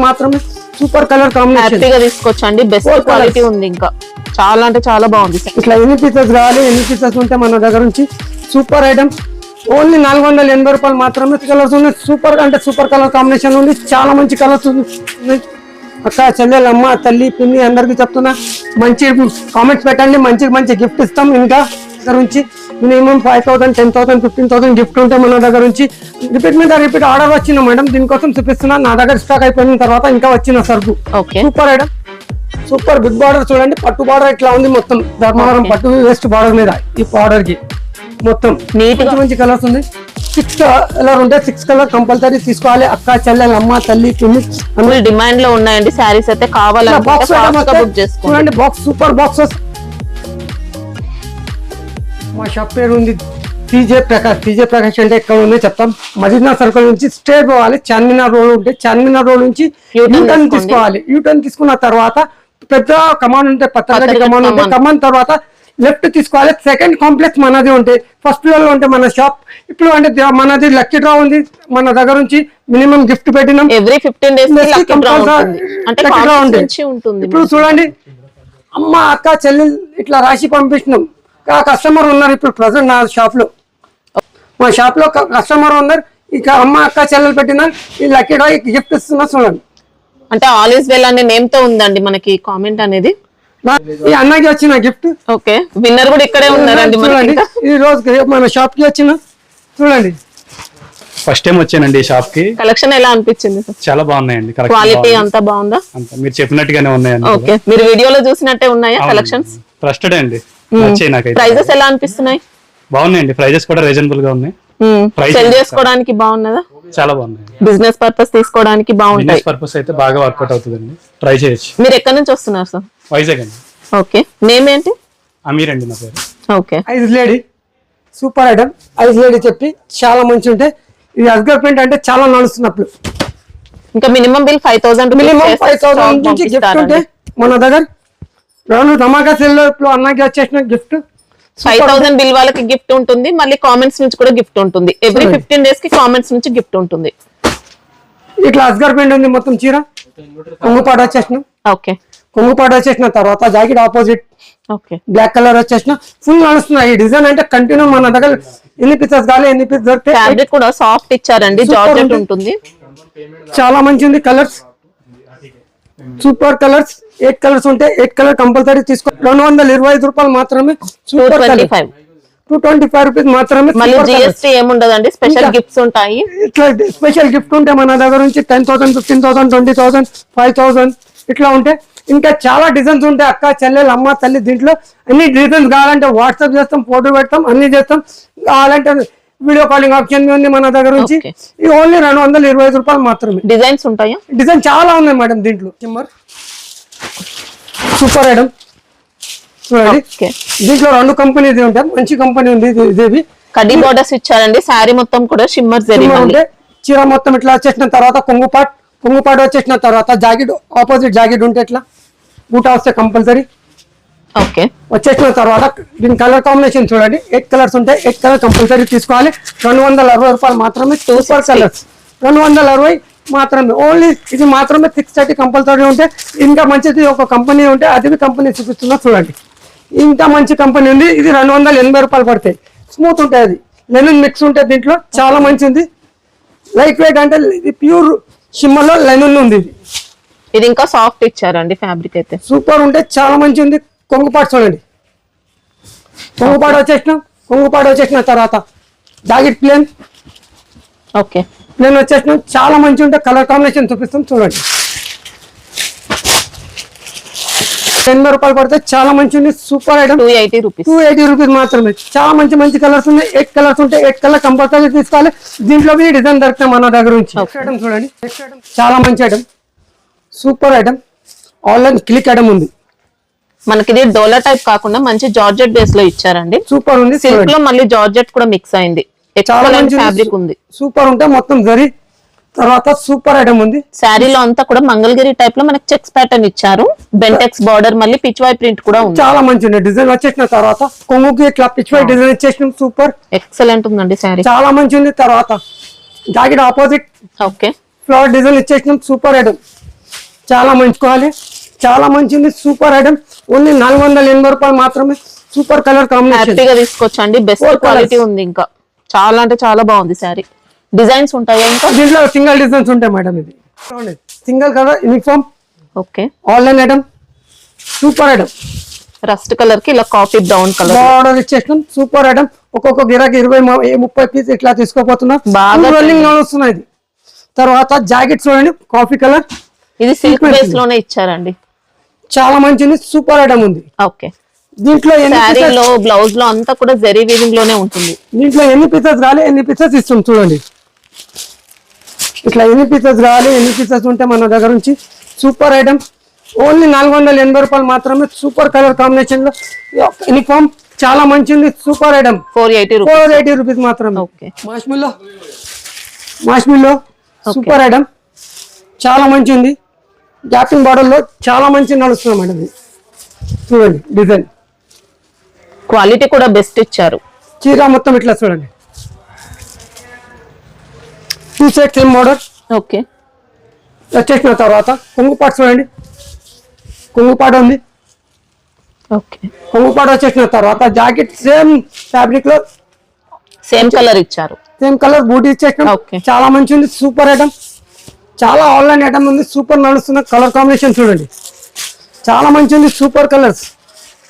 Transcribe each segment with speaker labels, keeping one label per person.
Speaker 1: మాత్రమే super colour combination
Speaker 2: హ్యాపీగా తీసుకోవచ్చండి. బెస్ట్ క్వాలిటీ ఉంది, ఇంకా చాలా అంటే చాలా బాగుంది.
Speaker 1: ఇట్లా ఎన్ని పీసెస్ కావాలి, ఎన్ని పీసెస్ ఉంటే మన దగ్గర నుంచి సూపర్ ఐటమ్. ఓన్లీ 480 రూపాయలు మాత్రమే. కలర్స్ ఉన్నాయి, సూపర్ అంటే సూపర్ కలర్ కాంబినేషన్ ఉంది. చాలా మంచి కలర్స్ ఉన్నాయి. అక్క చెల్లెలు అమ్మ తల్లి పిన్ని అందరికి చెప్తున్నా, మంచి కామెంట్స్ పెట్టండి, మంచి మంచి గిఫ్ట్ ఇస్తాం. ఇంకా దగ్గర నుంచి మినిమం 5,000, 10,000, 15,000 గిఫ్ట్ ఉంటే మన దగ్గర నుంచి రిపీట్ మీద రిపీట్ ఆర్డర్ వచ్చిన మేడం. దీనికోసం చూపిస్తున్నా. నా దగ్గర స్టాక్ అయిపోయిన తర్వాత ఇంకా వచ్చిన సరుకు super item. Super big border చూడండి, పట్టు బార్డర్ ఇట్లా ఉంది మొత్తం. ధర్మవరం పట్టు వేస్ట్ బార్డర్ మీద ఈ బార్డర్ కి మొత్తం నీట్ మంచి కలర్స్ ఉంది. 6 కలర్ ఉంటే 6 కలర్ కంపల్సరీ తీసుకోవాలి. అక్క చెల్లెలు అమ్మ తల్లి పిన్ని
Speaker 2: డిమాండ్ లో ఉన్నాయండి శారీస్ అయితే. కావాలంటే
Speaker 1: చూడండి బాక్స్ సూపర్ బాక్సెస్. మా షాప్ పేరు ఉంది టీజే ప్రకాష్. టీజే ప్రకాష్ అంటే ఎక్కడ ఉందో చెప్తాం. మదీనా సర్కిల్ నుంచి స్ట్రేట్ పోవాలి. చార్మినార్ రోడ్ ఉంటే చార్మినార్ రోడ్ నుంచి యూటర్న్ తీసుకోవాలి. యూటర్న్ తీసుకున్న తర్వాత పెద్ద కమాన్ ఉంటే పత్తగడ్డి కమాన్ ఉంటే కమాన్ తర్వాత లెఫ్ట్ తీసుకోవాలి. సెకండ్ కాంప్లెక్స్ మనది ఉంటే ఫస్ట్ ఫ్లోర్ లో ఉంటే మన షాప్. ఇప్పుడు అంటే మనది లక్కీ డ్రా ఉంది మన దగ్గర నుంచి. మినిమం గిఫ్ట్ పెట్టినాం.
Speaker 2: ఎవ్రీ 15 days లక్కీ డ్రా ఉంటుంది.
Speaker 1: ఇప్పుడు చూడండి అమ్మ అక్క చెల్లెలు ఇట్లా రాసి పంపిస్తున్నాం. కస్టమర్ ఉన్నారు ఇప్పుడు ప్రజెంట్ నా షాప్ లో. మా షాప్ లో కస్టమర్ ఉన్నారు. ఇక అమ్మ అక్క చెల్లెలు పెట్టినా ఈ లక్కీ డ్రా గిఫ్ట్ ఇస్తున్నా చూడండి.
Speaker 2: అంటే ఆల్ ఈస్ వెల్ అనే నేమ్ తో ఉందండి మనకి కామెంట్ అనేది.
Speaker 1: ఈ అన్నకి వచ్చిన గిఫ్ట్.
Speaker 2: ఓకే, విన్నర్ కూడా ఇక్కడే ఉన్నారండి.
Speaker 1: ఈ రోజు మన షాప్ కి వచ్చిన చూడండి.
Speaker 3: ఫస్ట్ టైం వచ్చానండి ఈ షాప్ కి.
Speaker 2: కలెక్షన్ ఎలా అనిపించింది?
Speaker 3: చాలా బాగున్నాయండి.
Speaker 2: క్వాలిటీ అంతా బాగుందా?
Speaker 3: మీరు చెప్పినట్టుగానే ఉన్నాయండి.
Speaker 2: ఓకే, మీరు వీడియోలో చూసినట్టే ఉన్నాయా కలెక్షన్స్?
Speaker 3: ట్రస్టెడ్ అండి.
Speaker 2: ప్రైజెస్ ఎలా అనిపిస్తున్నాయి?
Speaker 3: బాగున్నాయండి. ప్రైజెస్ కూడా రీజనబుల్ గా ఉన్నాయి.
Speaker 2: సెల్ చేసుకోవడానికి బాగున్నదా?
Speaker 3: చాలా బాగున్నాయి.
Speaker 2: బిజినెస్ పర్పస్ తీసుకోవడానికి బాగుంటాయి.
Speaker 3: బిజినెస్ పర్పస్ అయితే బాగా వర్కౌట్ అవుతుందండి. ట్రై చేయొచ్చు.
Speaker 2: మీరు ఎక్కడి నుంచి వస్తున్నారు సార్?
Speaker 3: వైజాగ్ అండి.
Speaker 2: ఓకే, నేమ్ ఏంటి?
Speaker 3: అమీర్ అండి నా పేరు.
Speaker 2: Okay,
Speaker 1: ice lady super item. Ice lady చెప్పి చాలా మంచి ఉంటాయి. ఇది అస్గర్ ప్రింట్ అంటే చాలా నడుస్తున్నప్పుడు.
Speaker 2: ఇంకా మినిమం బిల్ 5,000
Speaker 1: మినిమం 5,000 నుంచి గిఫ్ట్ ఉంటే మన దగ్గర ధమాకా సెల్ లో అన్నకి వచ్చేసిన గిఫ్ట్
Speaker 2: 5,000 బిల్ వాళ్ళకి గిఫ్ట్ ఉంటుంది. మళ్ళీ కామెంట్స్ నుంచి కూడా గిఫ్ట్ ఉంటుంది. ఎవ్రీ 15 days కి కామెంట్స్ నుంచి గిఫ్ట్ ఉంటుంది.
Speaker 1: ఇట్లా అస్గర్ ప్రింట్ ఉంది మొత్తం చీర. కొంగుపాటు వచ్చేసిన.
Speaker 2: ఓకే,
Speaker 1: కొంగుపాటు వచ్చేసిన తర్వాత jacket opposite
Speaker 2: okay
Speaker 1: black colour వచ్చేసిన ఫుల్ నడుస్తున్నాయి. ఈ డిజైన్ అంటే కంటిన్యూ మన దగ్గర ఎన్ని పీసెస్ కావాలి ఎన్ని పీసెస్ దొరికితే.
Speaker 2: ఫ్యాబ్రిక్ కూడా సాఫ్ట్ ఇచ్చారండి, జార్జెట్ ఉంటుంది.
Speaker 1: చాలా మంచి ఉంది. Colours super colours. 8 కలర్స్ ఉంటే 8 కలర్ కంపల్సరీ తీసుకో. 225 రూపాయలు మాత్రమే. 225 రూపీస్ మాత్రమే.
Speaker 2: మళ్ళీ జిఎస్టీ ఏముండదండి, స్పెషల్ గిఫ్ట్స్ ఉంటాయి.
Speaker 1: ఇట్లా స్పెషల్ గిఫ్ట్ ఉంటే మన దగ్గర నుంచి 10,000, 15,000, 20,000, 5,000 ఇట్లా ఉంటే. ఇంకా చాలా డిజైన్స్ ఉంటాయి అక్క చెల్లెలు అమ్మ తల్లి. దీంట్లో అన్ని డిజైన్స్ కావాలంటే వాట్సాప్ చేస్తాం, ఫోటో పెడతాం, అన్ని చేస్తాం. కావాలంటే వీడియో కాలింగ్ ఆప్షన్ ఉంది మన దగ్గర నుంచి. ఇది ఓన్లీ 225 రూపాయలు మాత్రమే.
Speaker 2: డిజైన్స్ ఉంటాయా?
Speaker 1: డిజైన్ చాలా ఉన్నాయి మేడం దీంట్లో. సూపర్ ఐటమ్ చూడండి. దీంట్లో 2 కంపెనీది ఉంటాయి. మంచి కంపెనీ ఉంది ఇది.
Speaker 2: కడ్డీ బోర్డర్స్ ఇచ్చారండి. శారీ మొత్తం కూడా షిమ్మర్ జరీ
Speaker 1: ఉంటే చీర మొత్తం ఇట్లా వచ్చేసిన తర్వాత కొంగుపాటు వచ్చేసిన తర్వాత జాకెట్ ఆపోజిట్ జాకెట్ ఉంటే ఇట్లా బూటా వస్తే కంపల్సరీ.
Speaker 2: ఓకే,
Speaker 1: వచ్చేసిన తర్వాత దీని కలర్ కాంబినేషన్ చూడండి. 8 కలర్స్ ఉంటాయి. 8 కలర్ కంపల్సరీ తీసుకోవాలి. 260 రూపాయలు మాత్రమే. సూపర్ కలర్స్ 260 మాత్రమే. ఓన్లీ ఇది మాత్రమే 630 కంపల్సరీ ఉంటే. ఇంకా మంచిది ఒక కంపెనీ ఉంటే అది కంపెనీ చూపిస్తున్నా చూడండి. ఇంకా మంచి కంపెనీ ఉంది. ఇది 280 రూపాయలు పడతాయి. స్మూత్ ఉంటాయి. అది లెనిన్ మిక్స్ ఉంటాయి దీంట్లో. చాలా మంచి ఉంది. లైట్ వెయిట్ అంటే ఇది ప్యూర్ షిమ్మర్ లో లెనిన్ ఉంది.
Speaker 2: ఇది ఇంకా సాఫ్ట్ ఇచ్చారండి. ఫ్యాబ్రిక్ అయితే
Speaker 1: సూపర్ ఉంటే చాలా మంచి ఉంది. కొంగుపాటు చూడండి. కొంగుపాటు వచ్చేసిన తర్వాత జాకెట్ ప్లేన్.
Speaker 2: ఓకే,
Speaker 1: ప్లేన్ వచ్చేసిన చాలా మంచి ఉంటే. కలర్ కాంబినేషన్ చూపిస్తాం చూడండి. 80 రూపాయలు పడితే చాలా మంచి ఉంది. Super item. 280 రూపీస్ మాత్రమే. చాలా మంచి మంచి కలర్స్ ఉన్నాయి. 8 కలర్స్ ఉంటాయి. 8 కలర్ కంపల్సరీ తీసుకోవాలి. దీంట్లో డిజైన్ దొరుకుతాయి మన దగ్గర నుంచి. ఐటమ్ చూడండి. చాలా మంచి item. Super item. Online click item ఉంది
Speaker 2: మనకి. ఇది డోలా టైప్ కాకుండా మంచి జార్జెట్ బేస్ లో ఇచ్చారండి.
Speaker 1: సూపర్ ఉంది.
Speaker 2: సిల్క్ లో మళ్ళీ జార్జెట్ కూడా మిక్స్ అయింది. చాలా మంచి ఫ్యాబ్రిక్ ఉంది.
Speaker 1: సూపర్ ఉంటే మొత్తం జరీ తర్వాత సూపర్ ఐటమ్ ఉంది.
Speaker 2: శారీలో అంతా కూడా మంగళగిరి టైప్ లో మనకి చెక్స్ ప్యాటర్న్ ఇచ్చారు. బెంటెక్స్ బార్డర్ మళ్ళీ పిచ్వాయ్ ప్రింట్ కూడా ఉంది.
Speaker 1: చాలా మంచి ఉంది. డిజైన్ వచ్చేసిన తర్వాత కొంగుకి ఇట్లా పిచ్వాయ్ డిజైన్ ఇచ్చేసిన సూపర్
Speaker 2: ఎక్సలెంట్ ఉందండి శారీ.
Speaker 1: చాలా మంచి ఉంది. తర్వాత jacket opposite
Speaker 2: okay
Speaker 1: flower design ఇచ్చేసిన సూపర్ ఐటమ్. చాలా మంచి క్వాలిటీ, చాలా మంచిది, సూపర్ ఐటమ్. ఓన్లీ 480 రూపాయలు మాత్రమే. సూపర్ కలర్ కాంబినేషన్,
Speaker 2: హ్యాపీగా తీసుకోవచ్చండి. Best
Speaker 1: Four
Speaker 2: quality
Speaker 1: colours.
Speaker 2: ఉంది. ఇంకా చాలా అంటే చాలా బాగుంది శారీ. డిజైన్స్ ఉంటాయా ఇంకా?
Speaker 1: దీంట్లో సింగిల్ డిజైన్స్ ఉంటాయి మేడం. ఇది single colour uniform
Speaker 2: okay.
Speaker 1: Online item, super item.
Speaker 2: Rust colour కి ఇలా కాఫీ బ్రౌన్ కలర్
Speaker 1: బార్డర్ ఇచ్చేసినాం, సూపర్ ఐటమ్. ఒక్కొక్క గిరాకి 20-30 పీస్ ఇట్లా తీసుకోపోతున్నా.
Speaker 2: బాగా
Speaker 1: రన్నింగ్ నడుస్తున్నాయి. ఇది తర్వాత జాకెట్ చూడండి, కాఫీ కలర్.
Speaker 2: ఇది సిల్క్ బేస్ లోనే ఇచ్చారండి.
Speaker 1: చాలా మంచిది, సూపర్ ఐటమ్ ఉంది.
Speaker 2: ఓకే.
Speaker 1: దీంట్లో
Speaker 2: శారీలో బ్లౌజ్ లో అంతా కూడా జరీ వీవింగ్ లోనే ఉంటుంది.
Speaker 1: దీంట్లో ఎన్ని పీసెస్ కావాలి ఎన్ని పీసెస్ ఇస్తాం చూడండి. ఇట్లా ఎన్ని పీసెస్ కావాలి ఎన్ని పీసెస్ ఉంటే మన దగ్గర నుంచి సూపర్ ఐటమ్. ఓన్లీ 480 రూపాయలు మాత్రమే. సూపర్ కలర్ కాంబినేషన్ లో యూనిఫామ్ చాలా మంచిది, సూపర్ ఐటమ్.
Speaker 2: 480 రూపీస్.
Speaker 1: 480 రూపీస్ మాత్రమే.
Speaker 2: ఓకే.
Speaker 1: మాష్మిల్లో సూపర్ ఐటమ్, చాలా మంచిది. గ్యాపింగ్ బార్డర్ లో చాలా మంచి నడుస్తుంది మేడం. ఇది చూడండి డిజైన్,
Speaker 2: క్వాలిటీ కూడా బెస్ట్ ఇచ్చారు.
Speaker 1: చీర మొత్తం ఇట్లా చూడండి, 2 సెట్ సేమ్ బార్డర్
Speaker 2: ఓకే.
Speaker 1: వచ్చేసిన తర్వాత కొంగుపాటు చూడండి, కొంగుపాటు ఉంది.
Speaker 2: ఓకే.
Speaker 1: కొంగుపాటు వచ్చేసిన తర్వాత జాకెట్ సేమ్ ఫ్యాబ్రిక్ లో
Speaker 2: సేమ్ కలర్ ఇచ్చారు.
Speaker 1: సేమ్ కలర్ బూటీ ఇచ్చేసిన.
Speaker 2: Okay.
Speaker 1: చాలా మంచి ఉంది, సూపర్ ఐటమ్. చాలా ఆన్లైన్ ఐటమ్ ఉంది, సూపర్ నడుస్తున్న కలర్ కాంబినేషన్ చూడండి. చాలా మంచి ఉంది, సూపర్ కలర్స్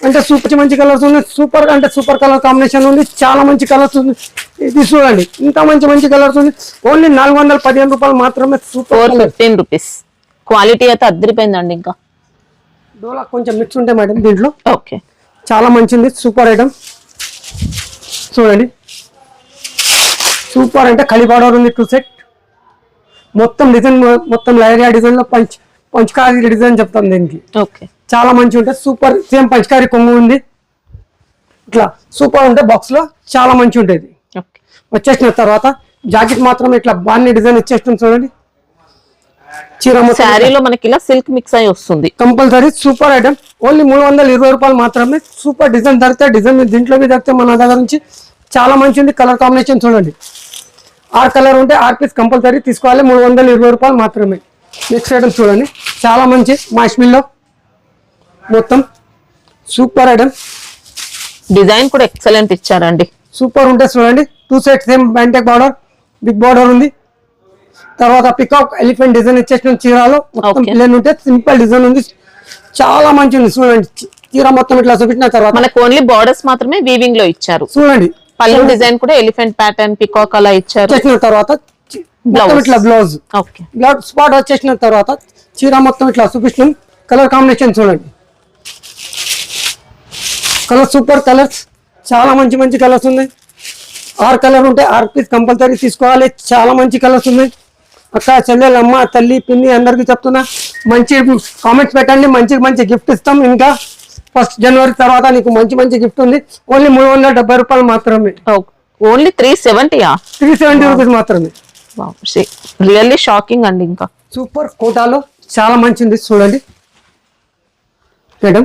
Speaker 1: అంటే సూపర్ మంచి కలర్స్ ఉంది. సూపర్ అంటే సూపర్ కలర్ కాంబినేషన్ ఉంది, చాలా మంచి కలర్స్ ఉంది. ఇది చూడండి, ఇంత మంచి కలర్స్ ఉంది. ఓన్లీ 415 రూపాయలు మాత్రమే. Super
Speaker 2: 415 rupees. క్వాలిటీ అయితే అద్దరిపోయిందండి. ఇంకా
Speaker 1: డోలా కొంచెం మిక్స్ ఉంటాయి మేడం దీంట్లో.
Speaker 2: ఓకే.
Speaker 1: చాలా మంచిది, సూపర్ ఐటమ్. చూడండి, సూపర్ అంటే ఖాళీ బార్డర్ ఉంది, 2 సెట్ మొత్తం డిజైన్, మొత్తం లైరియా డిజైన్ లో పంచకారీ డిజైన్ చెప్తాం దీనికి.
Speaker 2: ఓకే.
Speaker 1: చాలా మంచి ఉంటుంది, సూపర్. సేమ్ పంచకారీ కొంగు ఉంది, ఇట్లా సూపర్ ఉంటే బాక్స్ లో చాలా మంచి ఉంటుంది.
Speaker 2: ఓకే.
Speaker 1: వచ్చేసిన తర్వాత జాకెట్ మాత్రం ఇట్లా బాన్ని డిజైన్ ఇచ్చేస్తాం చూడండి. చీర
Speaker 2: శారీలో మనకి ఇలా సిల్క్ మిక్స్ అయి వస్తుంది.
Speaker 1: Compulsory super item. ఓన్లీ 320 రూపాయలు మాత్రమే. సూపర్ డిజైన్ దొరికితే డిజైన్ దీంట్లో మీద దొరికితే మన దగ్గర నుంచి చాలా మంచి ఉంది. కలర్ కాంబినేషన్ చూడండి, 6 కలర్ ఉంటే 6 పీస్ కంపల్సరీ తీసుకోవాలి. 320 రూపాయలు మాత్రమే. నెక్స్ట్ ఐటమ్ చూడండి, చాలా మంచి మాష్మిల్లో మొత్తం సూపర్ ఐటమ్.
Speaker 2: డిజైన్ కూడా ఎక్సలెంట్ ఇచ్చారండి.
Speaker 1: సూపర్ ఉంటే చూడండి, 2 సెట్ సేమ్ బ్యాంటెక్ బార్డర్, బిగ్ బార్డర్ ఉంది. తర్వాత పికాక్ ఎలిఫెంట్ డిజైన్ ఇచ్చేసిన చీరలో మొత్తం
Speaker 2: Okay.
Speaker 1: ప్లేన్ ఉంటే సింపుల్ డిజైన్ ఉంది, చాలా మంచి ఉంది. చూడండి, చీర మొత్తం ఇట్లా చూపించిన తర్వాత
Speaker 2: మనకు ఓన్లీ బార్డర్స్ మాత్రమే వీవింగ్ లో ఇచ్చారు.
Speaker 1: చూడండి
Speaker 2: పళ్ళు డిజైన్ కూడా ఎలిఫెంట్ ప్యాటర్న్ పికాక్ అలా ఇచ్చారు.
Speaker 1: వచ్చేసిన తర్వాత మొత్తం ఇట్లా బ్లౌజ్
Speaker 2: ఓకే.
Speaker 1: బ్లౌజ్ స్పాట్ వచ్చేసిన తర్వాత చీర మొత్తం ఇట్లా చూపిస్తున్నాం. కలర్ కాంబినేషన్ చూడండి, కలర్ సూపర్ కలర్స్, చాలా మంచి కలర్స్ ఉన్నాయి. 6 కలర్ ఉంటే 6 పీస్ కంపల్సరీ తీసుకోవాలి. చాలా మంచి కలర్స్ ఉన్నాయి. అక్క చెల్లెలు అమ్మ తల్లి పిన్ని అందరికీ చెప్తున్నా, మంచి కామెంట్స్ పెట్టండి, మంచి గిఫ్ట్ ఇస్తాం. ఇంకా 1 జనవరి తర్వాత నీకు మంచి గిఫ్ట్ ఉంది. ఓన్లీ 370 రూపాయలు మాత్రమే.
Speaker 2: ఓన్లీ 370.
Speaker 1: 370 రూపీస్ మాత్రమే.
Speaker 2: రియల్లీ షాకింగ్ అండి. ఇంకా
Speaker 1: సూపర్ కోటాలో చాలా మంచిది చూడండి మేడం,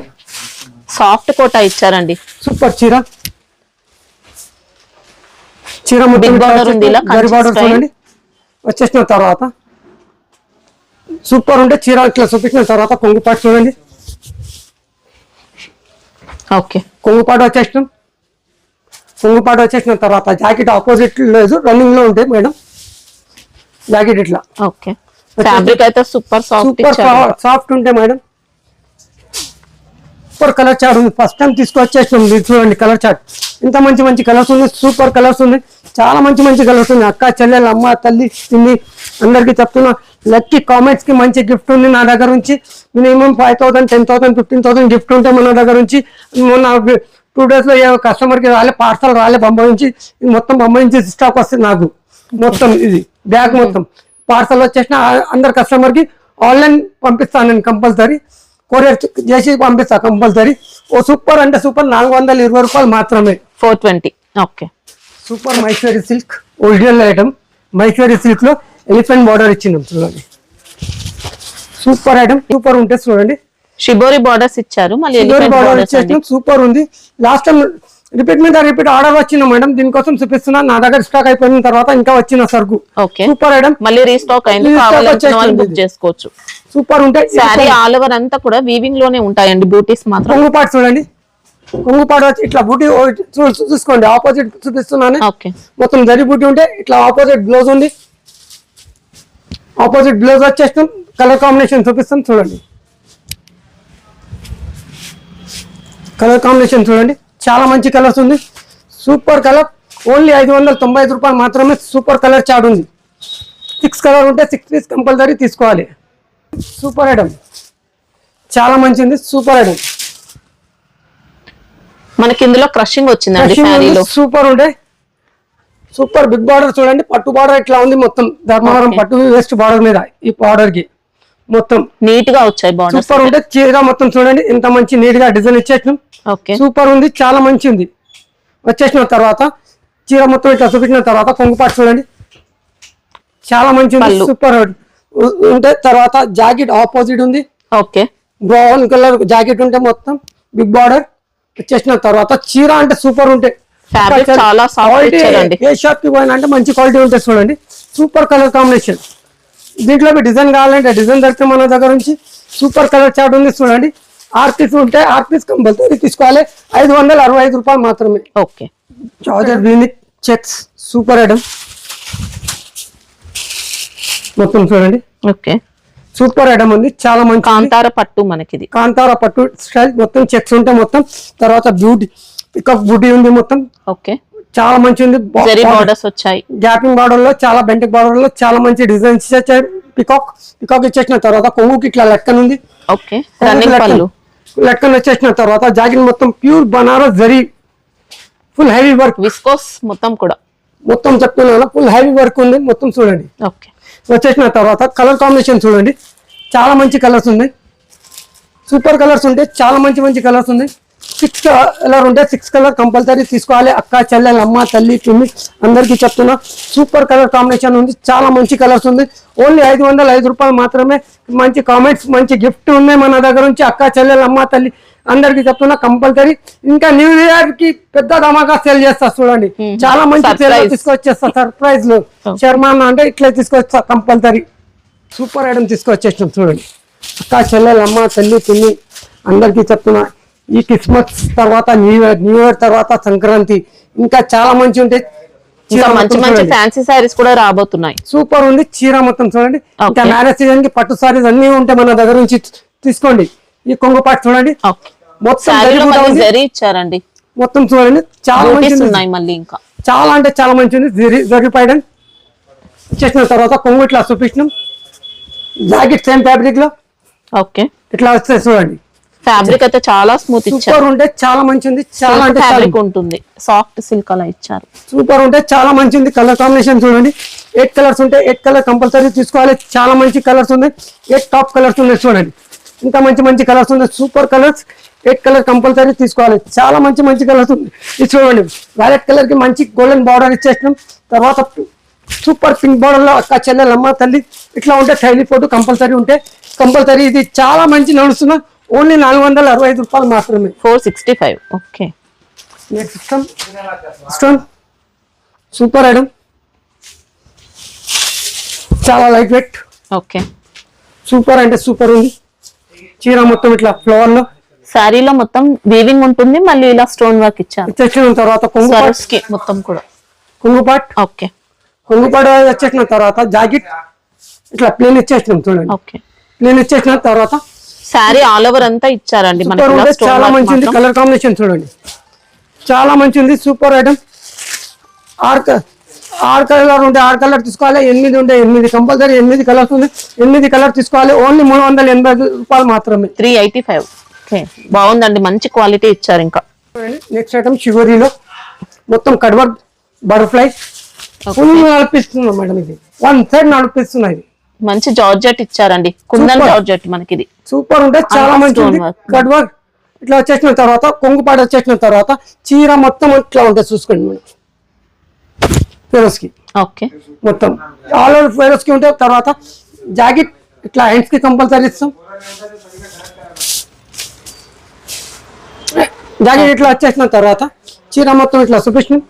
Speaker 2: సాఫ్ట్ కోటా ఇచ్చారండి.
Speaker 1: సూపర్ చీర మొత్తం
Speaker 2: Big border ఉంది, ఇలా
Speaker 1: గరి బార్డర్
Speaker 2: style.
Speaker 1: చూడండి. వచ్చేసిన తర్వాత సూపర్ ఉంటే చీర ఇట్లా చూపించిన తర్వాత కొంగుపాటు చూడండి,
Speaker 2: ఓకే.
Speaker 1: కొంగుపాటు వచ్చేసిన తర్వాత జాకెట్ ఆపోజిట్ లేదు, రన్నింగ్ లో ఉంటాయి మేడం. జాకెట్ ఇట్లా
Speaker 2: ఓకే. ఫ్యాబ్రిక్ అయితే సూపర్ సాఫ్ట్
Speaker 1: సూపర్
Speaker 2: ఇచ్చారు.
Speaker 1: సాఫ్ట్ ఉంటాయి మేడం. సూపర్ కలర్ చార్ట్ ఉంది, ఫస్ట్ టైం తీసుకొచ్చేసినాం. చూడండి కలర్ చార్ట్, ఇంత మంచి కలర్స్ ఉంది, సూపర్ కలర్స్ ఉంది, చాలా మంచి కలర్స్ ఉంది. అక్క చెల్లెలు అమ్మ తల్లి పిన్ని అందరికీ చెప్తున్నా, లక్కీ కామెంట్స్ కి మంచి గిఫ్ట్ ఉంది నా దగ్గర నుంచి. మినిమం 5,000 10,000 15,000 గిఫ్ట్ ఉంటే మన దగ్గర నుంచి. మొన్న 2 days లో ఏ కస్టమర్ కి పార్సల్ రాలే బొంబాయి నుంచి, మొత్తం బొంబాయి నుంచి స్టాక్ వస్తుంది నాకు. మొత్తం ఇది బ్యాగ్ మొత్తం పార్సల్ వచ్చేసిన అందరు కస్టమర్ కి ఆన్లైన్ పంపిస్తాను నేను కంపల్సరీ, కొరియర్ చేసి పంపిస్తా కంపల్సరీ. ఓ సూపర్ అంటే సూపర్ 420 రూపాయలు మాత్రమే.
Speaker 2: 420. Okay.
Speaker 1: Super Mysore silk original item. Mysore silk లో ఎలిఫెంట్ బార్డర్ ఇచ్చినాం చూడండి, సూపర్ ఐటమ్. సూపర్ ఉంటే చూడండి,
Speaker 2: షిబోరి బార్డర్స్ ఇచ్చారు, మళ్ళీ ఎలిఫెంట్
Speaker 1: బార్డర్
Speaker 2: బార్డర్స్ అండి.
Speaker 1: ఇచ్చేసినాం, సూపర్ ఉంది. లాస్ట్ టైం రిపీట్ ఆర్డర్ వచ్చిన మేడం, దీనికోసం చూపిస్తున్నా. నా దగ్గర స్టాక్ అయిపోయిన తర్వాత ఇంకా వచ్చిన సరుకు
Speaker 2: ఓకే.
Speaker 1: Super item.
Speaker 2: మళ్ళీ రీస్టాక్ అయింది,
Speaker 1: Restock
Speaker 2: కావాలనుకున్న వాళ్ళు
Speaker 1: వచ్చేసింది
Speaker 2: బుక్ చేసుకోవచ్చు.
Speaker 1: సూపర్ ఉంటాయి.
Speaker 2: శారీ ఆల్ ఓవర్ అంతా కూడా వీవింగ్ లోనే ఉంటాయండి, బూటీస్ మాత్రం.
Speaker 1: కొంగు పాటు చూడండి, కొంగు పాటు వచ్చి ఇట్లా బూటీ చూసుకోండి, ఆపోజిట్ చూపిస్తున్నాను.
Speaker 2: ఓకే,
Speaker 1: మొత్తం జరి బూటీ ఉంటే ఇట్లా ఆపోజిట్ బ్లౌజ్ ఉంది. ఆపోజిట్ బ్లౌజ్ వచ్చేస్తాం. కలర్ కాంబినేషన్ చూపిస్తాం చూడండి. కలర్ కాంబినేషన్ చూడండి, చాలా మంచి కలర్స్ ఉంది. Super colour. ఓన్లీ 595 రూపాయలు మాత్రమే. సూపర్ కలర్ చార్ట్ ఉంది. 6 కలర్ ఉంటే 6 పీస్ కంపల్సరీ తీసుకోవాలి. సూపర్ ఐటమ్, చాలా మంచిది. Super item.
Speaker 2: మనకి ఇందులో క్రషింగ్ వచ్చిందండి శారీలో.
Speaker 1: సూపర్ ఉండే, సూపర్ బిగ్ బార్డర్ చూడండి. పట్టు బార్డర్ ఇట్లా ఉంది మొత్తం. ధర్మవరం పట్టు వేస్ట్ బార్డర్ మీద ఈ బార్డర్ కి మొత్తం
Speaker 2: నీట్ గా వచ్చాయి బార్డర్.
Speaker 1: సూపర్ ఉంటే చీర మొత్తం చూడండి ఎంత మంచి నీట్ గా డిజైన్ ఇచ్చేసినాం.
Speaker 2: ఓకే,
Speaker 1: సూపర్ ఉంది, చాలా మంచి ఉంది. వచ్చేసిన తర్వాత చీర మొత్తం ఇట్లా చూపించిన తర్వాత కొంగుపాటు చూడండి, చాలా మంచి ఉంది. సూపర్ ఉంటే తర్వాత జాకెట్ ఆపోజిట్ ఉంది.
Speaker 2: ఓకే,
Speaker 1: బ్రౌన్ కలర్ జాకెట్ ఉంటే మొత్తం బిగ్ బార్డర్ వచ్చేసిన తర్వాత చీర అంటే సూపర్ ఉంటే
Speaker 2: ఫ్యాబ్రిక్ చాలా సాఫ్ట్ ఇచ్చారండి.
Speaker 1: ఏ షాప్ కి పోయినా అంటే మంచి క్వాలిటీ ఉంటుంది చూడండి. Super colour combination. దీంట్లో డిజైన్ కావాలంటే డిజైన్ దొరికితే మన దగ్గర నుంచి. సూపర్ కలర్ చార్ట్ ఉంది చూడండి. 6 పీస్ ఉంటే 6 పీస్ కంపల్సరీ తీసుకోవాలి. 565 రూపాయలు మాత్రమే.
Speaker 2: Okay,
Speaker 1: georgette వీనిక్ checks super item మొత్తం చూడండి.
Speaker 2: ఓకే,
Speaker 1: సూపర్ ఐటమ్ ఉంది, చాలా మంచి.
Speaker 2: కాంతార పట్టు మనకిది.
Speaker 1: కాంతార పట్టు స్టైల్ మొత్తం చెక్స్ ఉంటే మొత్తం. తర్వాత బ్యూటీ పికాక్ బూటీ ఉంది మొత్తం.
Speaker 2: ఓకే,
Speaker 1: చాలా మంచి ఉంది.
Speaker 2: జరీ బార్డర్స్ వచ్చాయి.
Speaker 1: గ్యాపింగ్ బార్డర్ లో చాలా బెంటిక్ బార్డర్ లో చాలా మంచి డిజైన్స్ ఇచ్చారు. పికాక్ ఇచ్చేసిన తర్వాత కొంగుకి ఇట్లా లెక్కన ఉంది.
Speaker 2: ఓకే, రన్నింగ్ పళ్ళు
Speaker 1: లెక్కన వచ్చేసిన తర్వాత జాకెట్ మొత్తం pure Banaras zari full heavy work.
Speaker 2: Viscose మొత్తం కూడా
Speaker 1: మొత్తం చెప్తున్నాను, ఫుల్ హెవీ వర్క్ ఉంది మొత్తం చూడండి.
Speaker 2: ఓకే,
Speaker 1: వచ్చేసిన తర్వాత కలర్ కాంబినేషన్ చూడండి, చాలా మంచి కలర్స్ ఉన్నాయి. సూపర్ కలర్స్ ఉంటాయి, చాలా మంచి మంచి కలర్స్ ఉన్నాయి. 6 కలర్ ఉంటే 6 కలర్ కంపల్సరీ తీసుకోవాలి. అక్క చెల్లెలు అమ్మ తల్లి పిన్ని అందరికీ చెప్తున్నా. సూపర్ కలర్ కాంబినేషన్ ఉంది, చాలా మంచి కలర్స్ ఉంది. ఓన్లీ 505 రూపాయలు మాత్రమే. మంచి కామెంట్స్, మంచి గిఫ్ట్ ఉన్నాయి మన దగ్గర నుంచి. అక్క చెల్లెలు అమ్మ తల్లి అందరికి చెప్తున్నా కంపల్సరీ. ఇంకా న్యూ ఇయర్ కి పెద్ద ధమాకా సేల్ చేస్తా చూడండి. చాలా మంచి సేల్ తీసుకొచ్చేస్తా. సర్ప్రైజ్ లో శర్మాన్ అంటే ఇట్లా తీసుకొచ్చా కంపల్సరీ. సూపర్ ఐటమ్ తీసుకొచ్చేసినాం చూడండి. అక్క చెల్లెలు అమ్మ తల్లి పిన్ని అందరికీ చెప్తున్నా. ఈ క్రిస్మస్ తర్వాత న్యూ ఇయర్ తర్వాత సంక్రాంతి ఇంకా చాలా మంచి ఉంటాయి.
Speaker 2: మంచి మంచి ఫ్యాన్సీ సారీస్ కూడా రాబోతున్నాయి.
Speaker 1: సూపర్ ఉంది. చీర మొత్తం చూడండి. ఇంకా మ్యారేజ్ సీజన్ కి పట్టు సారీస్ అన్ని ఉంటాయి మన దగ్గర నుంచి తీసుకోండి. ఈ కొంగు పాటు చూడండి, మొత్తం
Speaker 2: జరీ ఇచ్చారండి.
Speaker 1: మొత్తం చూడండి, చాలా మంచి
Speaker 2: ఉన్నాయి. మళ్ళీ ఇంకా
Speaker 1: చాలా అంటే చాలా మంచి ఉంది. జరీ పైడన్ చేసిన తర్వాత కొంగు ఇట్లా చూపించినాం. జాకెట్ సేమ్ ఫ్యాబ్రిక్ లో
Speaker 2: ఓకే
Speaker 1: ఇట్లా వస్తే చూడండి.
Speaker 2: ఫ్యాబ్రిక్ అయితే చాలా స్మూత్ ఇచ్చారు.
Speaker 1: సూపర్ ఉంటే చాలా మంచి ఉంది. చాలా అంటే
Speaker 2: ఫ్యాబ్రిక్ ఉంటుంది, సాఫ్ట్ సిల్క్ అలా ఇచ్చారు.
Speaker 1: సూపర్ ఉంటే చాలా మంచి ఉంది. కలర్ కాంబినేషన్ చూడండి. 8 కలర్స్ ఉంటే 8 కలర్ కంపల్సరీ తీసుకోవాలి. చాలా మంచి కలర్స్ ఉన్నాయి. 8 టాప్ కలర్స్ ఉన్నాయి చూడండి. ఇంకా మంచి మంచి కలర్స్ ఉన్నాయి. సూపర్ కలర్స్ 8 కలర్ కంపల్సరీ తీసుకోవాలి. చాలా మంచి మంచి కలర్స్ ఉంది. ఇది చూడండి, వైలెట్ కలర్ కి మంచి గోల్డెన్ బార్డర్ ఇచ్చేసినాం. తర్వాత సూపర్ పింక్ బార్డర్ లో అక్క చెల్లెలు అమ్మ తల్లి ఇట్లా ఉంటే టైలీ ఫోటో కంపల్సరీ ఉంటే కంపల్సరీ. ఇది చాలా మంచి నడుస్తున్నా. ఓన్లీ 465 రూపాయలు మాత్రమే.
Speaker 2: 465. Okay,
Speaker 1: next stone super item, చాలా లైట్ వెయిట్.
Speaker 2: ఓకే,
Speaker 1: సూపర్ అంటే సూపర్ ఉంది. చీర మొత్తం ఇట్లా ఫ్లవర్ లో
Speaker 2: శారీలో మొత్తం వీవింగ్ ఉంటుంది. మళ్ళీ ఇలా స్టోన్ వర్క్ ఇచ్చారు.
Speaker 1: వచ్చేసిన తర్వాత
Speaker 2: కి మొత్తం కూడా
Speaker 1: కొంగుపాట్.
Speaker 2: ఓకే,
Speaker 1: కొంగుపాట్ వచ్చేసిన తర్వాత జాకెట్ ఇట్లా ప్లేన్ ఇచ్చేసినాం చూడండి.
Speaker 2: ఓకే,
Speaker 1: ప్లేన్ ఇచ్చేసిన తర్వాత
Speaker 2: శారీ ఆల్ ఓవర్ అంతా ఇచ్చారండి.
Speaker 1: చాలా మంచి ఉంది. కలర్ కాంబినేషన్ చూడండి, చాలా మంచి ఉంది. Super item. 6 కలర్ ఉంటే 6 కలర్ తీసుకోవాలి. 8 ఉంటే 8 కంపల్సరీ. 8 కలర్స్ ఉంది. 8 కలర్ తీసుకోవాలి. ఓన్లీ 380 రూపాయలు మాత్రమే.
Speaker 2: 385. ఓకే, బాగుందండి, మంచి క్వాలిటీ ఇచ్చారు. ఇంకా
Speaker 1: నెక్స్ట్ ఐటమ్ షివరీలో మొత్తం కడ్వర్క్ బటర్ఫ్లై ఫుల్ నడిపిస్తున్నాం మేడం. ఇది 1 సైడ్ నడిపిస్తున్నాయి.
Speaker 2: మంచి జార్జెట్ ఇచ్చారండి, కుందన్ జార్జెట్ మనకి. ఇది
Speaker 1: సూపర్ ఉంటే చాలా మంచి కట్ వర్క్ ఇట్లా వచ్చేసిన తర్వాత కొంగుపాటు వచ్చేసిన తర్వాత చీర మొత్తం ఇట్లా ఉంటుంది చూసుకోండి మేడం. ఫెరోస్ కి
Speaker 2: ఓకే,
Speaker 1: మొత్తం ఆల్ ఓవర్ ఫెరోస్ కి ఉంటే తర్వాత జాకెట్ ఇట్లా హ్యాండ్స్ కి కంపల్సరీ ఇస్తాం. జాకెట్ ఇట్లా వచ్చేసిన తర్వాత చీర మొత్తం ఇట్లా చూపించినాం.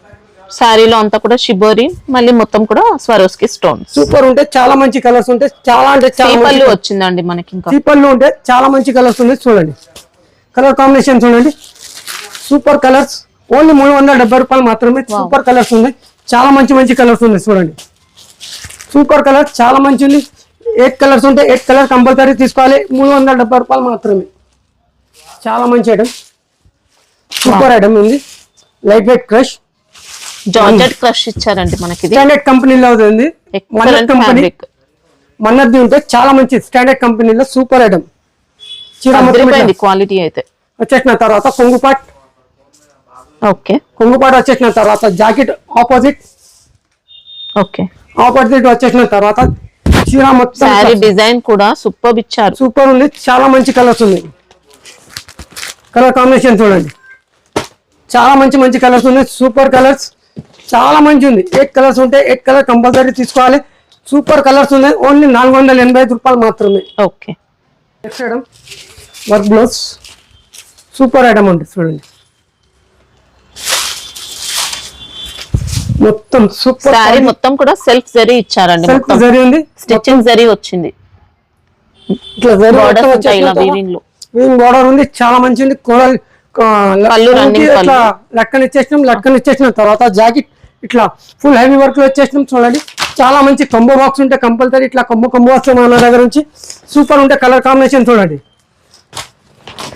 Speaker 2: శారీలో అంతా కూడా షిబోరి, మళ్ళీ మొత్తం కూడా స్వరోస్కి స్టోన్స్.
Speaker 1: సూపర్ ఉంటాయి, చాలా మంచి కలర్స్ ఉంటాయి, చాలా అంటే చాలా
Speaker 2: పళ్ళు వచ్చిందండి మనకి. ఇంకా
Speaker 1: పళ్ళు ఉంటాయి, చాలా మంచి కలర్స్ ఉన్నాయి. చూడండి కలర్ కాంబినేషన్ చూడండి, సూపర్ కలర్స్. ఓన్లీ 370 రూపాయలు మాత్రమే. సూపర్ కలర్స్ ఉన్నాయి, చాలా మంచి మంచి కలర్స్ ఉన్నాయి. చూడండి సూపర్ కలర్, చాలా మంచి ఉంది. 8 కలర్స్ ఉంటాయి, 8 కలర్ కంపల్సరీ తీసుకోవాలి. 370 రూపాయలు మాత్రమే. చాలా మంచి ఐటమ్, సూపర్ ఐటమ్ ఉంది. Light weight crush,
Speaker 2: georgette crush ఇచ్చారండి మనకి.
Speaker 1: స్టాండర్డ్ కంపెనీలో ఉంది, మన్నత్ కంపెనీ. మన్నత్ది ఉంటే చాలా మంచి స్టాండర్డ్ కంపెనీలో సూపర్ ఐటమ్.
Speaker 2: క్వాలిటీ అయితే
Speaker 1: వచ్చేసిన తర్వాత కొంగుపాట్.
Speaker 2: ఓకే,
Speaker 1: కొంగుపాట్ వచ్చేసిన తర్వాత జాకెట్ ఆపోజిట్.
Speaker 2: ఓకే,
Speaker 1: ఆపోజిట్ వచ్చేసిన తర్వాత చీర మొత్తం
Speaker 2: శారీ డిజైన్ కూడా సూపర్ ఇచ్చారు.
Speaker 1: సూపర్ ఉంది, చాలా మంచి కలర్స్ ఉన్నాయి. కలర్ కాంబినేషన్ చూడండి, చాలా మంచి మంచి కలర్స్ ఉన్నాయి. సూపర్ కలర్స్, చాలా మంచి ఉంది. 8 కలర్స్ ఉంటాయి, 8 కలర్ కంపల్సరీ తీసుకోవాలి. సూపర్ కలర్స్ ఉన్నాయి, ఓన్లీ 485 రూపాయలు మాత్రమే.
Speaker 2: Okay,
Speaker 1: next item work blouse, super item ఉంటుంది. చూడండి మొత్తం సూపర్
Speaker 2: శారీ మొత్తం కూడా సెల్ఫ్ జరీ ఇచ్చారండి.
Speaker 1: సెల్ఫ్ జరీ ఉంది,
Speaker 2: స్టిచ్చింగ్ జరీ వచ్చింది.
Speaker 1: ఇట్లా జరీ
Speaker 2: బోర్డర్స్ ఉంటాయి ఇలా వీవింగ్ లో.
Speaker 1: వీవింగ్ బోర్డర్ ఉంది, చాలా మంచి ఉంది.
Speaker 2: పళ్ళు రన్నింగ్
Speaker 1: ఇట్లా లక్కన్ ఇచ్చేసినాం తర్వాత జాకెట్ ఇట్లా ఫుల్ హెవీ వర్క్ లో వచ్చేసినాం. చూడండి చాలా మంచి కంబో బాక్స్ ఉంటే కంపల్సరీ ఇట్లా కంబో వస్తాయి మన దగ్గర నుంచి. సూపర్ ఉంటే కలర్ కాంబినేషన్ చూడండి,